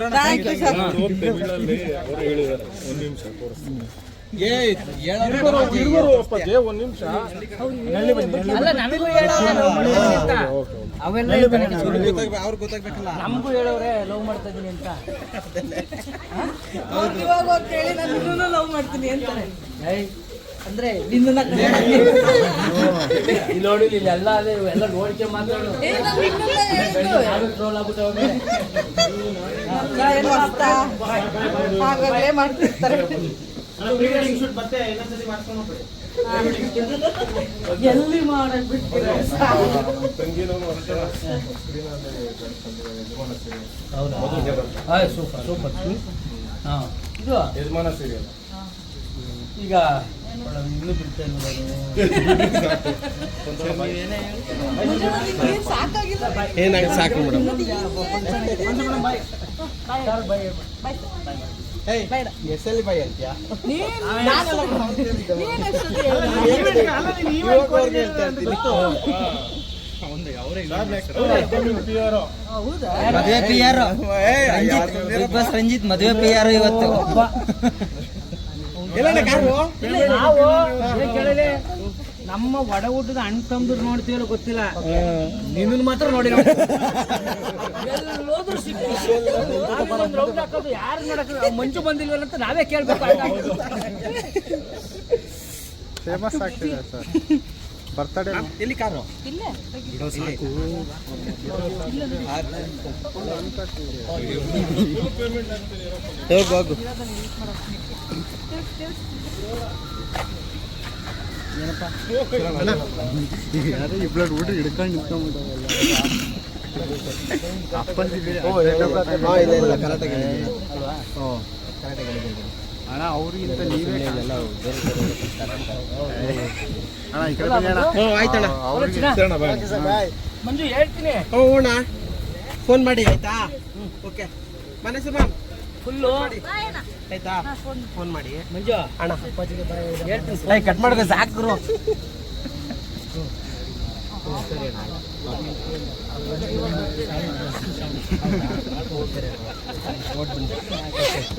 ಒಂದ್ ನಿಮಿಷ ತೋರಿಸ್ತೀನಿ. ಒಂದ್ ನಿಮಿಷ ಅಲ್ಲ ನನಗೂ ಹೇಳೋರೆ ಅವೆಲ್ಲ ನಮಗೂ ಹೇಳೋರೆ ಲವ್ ಮಾಡ್ತಾ ಇದೀನಿ ಅಂತ. ಇವಾಗ ಕೇಳಿ ನಾನು ಲವ್ ಮಾಡ್ತೀನಿ ಅಂತಾರೆ. ಅಂದ್ರೆ ನಿನ್ನ ನೋಡಿ ಎಲ್ಲ ಅದೇ ಎಲ್ಲ ನೋಡ್ಕೆ ಮಾತಾಡೋದು. ಹಾಗಾಗಲೇ ಮಾಡ್ತಿರ್ತಾರೆ. ಶೂಟ್ ಮತ್ತೆ ಇನ್ನೊಂದ್ಸತಿ ಮಾಡ್ಕೊಂಡು ಹೋಗ್ಬಿಡಿ. ಎಲ್ಲಿ ಮಾಡಕ್ ಬಿಡ್ತೀರ? Super super. ಹಾಂ ಇದು ಯಜಮಾನ ಸೀರಿಯಲ್ ಈಗ ಇನ್ನೂ ಬಿಡ್ತಾ ಏನ್ ಸಾಕಾಗಿಲ್ಲ? ಏನಾಗಿ ಸಾಕು ಮೇಡಮ್. ಬೇಡ. ಎಸ್ಎಲ್ ಬೈ ಅಂತ್ಯಾ? ನಾನೆಲ್ಲ ನೀನ್ ಎಷ್ಟೊತ್ತಿಗೆ ಹೇಳಿದೆ? ಹೌದಾ? ಮದುವೆ PR ಬಿಗ್ ಬಾಸ್ ರಂಜಿತ್ ಮದುವೆ PR ಇವತ್ತು. ನಾವು ಏನ್ ಕೇಳಿದೆ, ನಮ್ಮ ಒಡ ಊಟದ ಅಣ್ಣ ತಮ್ಮದ್ರು ನೋಡ್ತೀವಲ್ಲ ಗೊತ್ತಿಲ್ಲ, ನಿನ್ನ ಮಾತ್ರ ನೋಡಿ ಎಲ್ಲೋದ್ರು ರೌಂಡ್ ಹಾಕೋದು ಯಾರು ನೋಡಕ್ಕೆ ಮಂಜು ಬಂದಿಲ್ವಲ್ಲ ಅಂತ ನಾವೇ ಕೇಳ್ಬೇಕು. ಫೇಮಸ್ ಆಗ್ತಿದೆ ಸರ್. ಬರ್ತಡೇ ಎಲ್ಲಿ ಕಾರು? ಇಲ್ಲೇ ಹೋಗು. ಯಾರು ಇಬ್ಬರು ಊಟ ಹಿಡ್ಕೊಂಡು ನಿಂತ್ಕೊಂಡ್ಬಿಟ್ಟವಲ್ಲ. ಅಪ್ಪಾಜಿ ಇಲ್ಲ ಕರೆಕ್ಟಾಗಿ ಅಣ್ಣ ಅವ್ರಿಗಿಂತ ನೀವೇ ಅಣ್ಣ ಈ ಕಡೆ ಬನ್ನಿ ಅಣ್ಣ. ಆಯ್ತಣ್ಣ. ಮಂಜು ಹೇಳ್ತೀನಿ ಅಣ್ಣ ಫೋನ್ ಮಾಡಿ ಆಯ್ತಾ? ಓಕೆ ಮನಸ್ಸು ಮ್ಯಾಮ್ ಫುಲ್ಲು ಆಯ್ತಾ? ಫೋನ್ ಮಾಡಿ ಮಂಜು ಅಣ್ಣ. ಹೇಳ್ತೀನಿ ಕಟ್ ಮಾಡಿದ್ರೆ ಸಾಕು.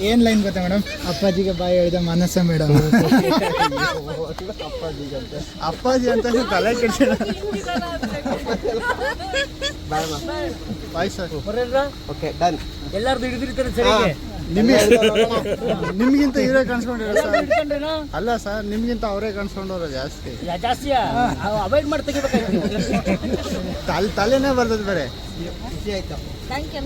ಏನ್ ಲೈನ್ ಗೊತ್ತಾ ಮೇಡಮ್? ಅಪ್ಪಾಜಿಗೆ ಬಾಯಿ ಹೇಳಿದ ಮನಸ್ಸ ಮೇಡಮ್. ಅಪ್ಪಾಜಿ ಅಂತ ತಲೆ ಕೆಡಿಸ. Bye sir. Okay done. ಎಲ್ಲಾರ್ದು ಹಿಡಿದಿರ್ತಾರೆ ಸರಿ. ನಿಮ್ಗಿಂತ ಇವರೇ ಕಾಣಿಸ್ಕೊಂಡಿರೋ ಸರ್. ಹಿಡ್ಕೊಂಡ್ರೇನೋ ಅಲ್ಲ ಸರ್, ನಿಮ್ಗಿಂತ ಅವರೇ ಕಾಣಿಸ್ಕೊಂಡವ್ರು ಜಾಸ್ತಿ. ಜಾಸ್ತಿಯಾ ಅವಾಯ್ಡ್ ಮಾಡಿ ತೆಗಿಬೇಕಾಯ್ತು. ತಲೆನೇ ಬರ್ತದೆ ಬೇರೆ. ಆಯ್ತಾ? Thank you.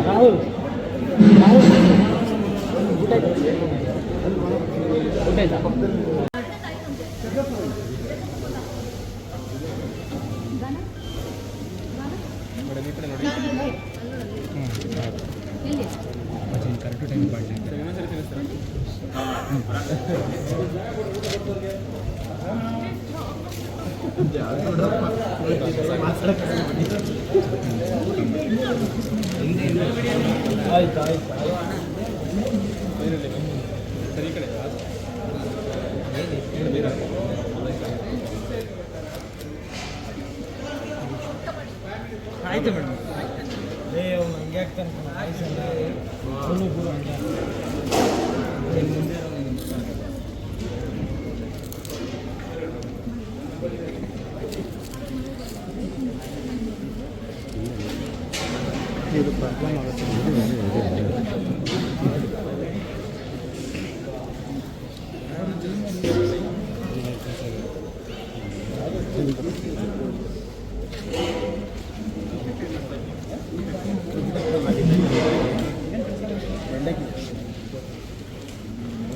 ರಾಹುಲ್ ಊಟ ಆಯ್ತಾ? ಆಯ್ತು ಆಯ್ತು. ಆಯ್ತು ಮೇಡಮ್. ಇದು ಪ್ರಾಬ್ಲಮ್ ಆಗುತ್ತೆ.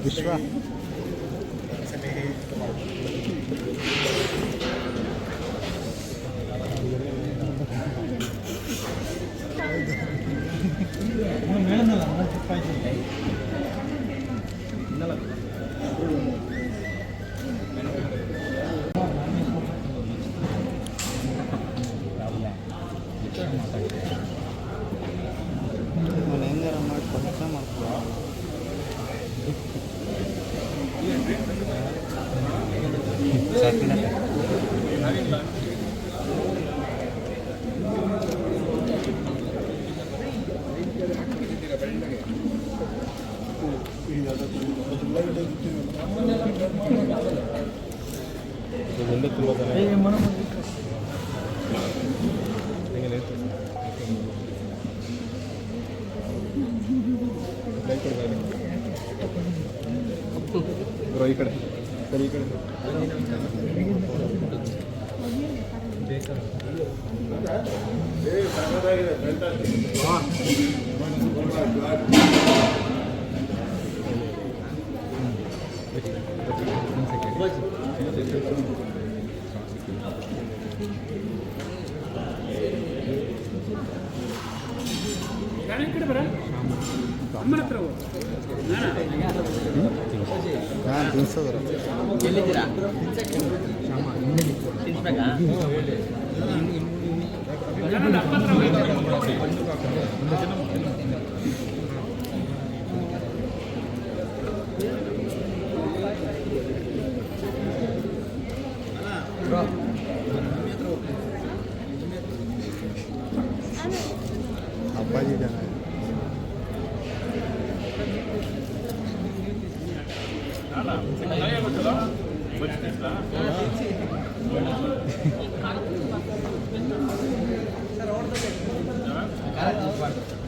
ವಿಶ್ವ ನಾನು ಹೆಂಗಾರ ಮಾಡಿ ಕೆಲಸ ಮಾಡ್ಕೊಳ್ಳೋ. ಈ ಕಡೆ ಸರಿ, ಈ ಕಡೆ ಹಾಂ ತಿನ್ಸೋದ್ರ ಎಲ್ಲಿದ್ದೀರಾ ತಿನ್ಸ್ಬೇಕಾ ಅಪ್ಪಾಜಿ ಜನ ಸರ್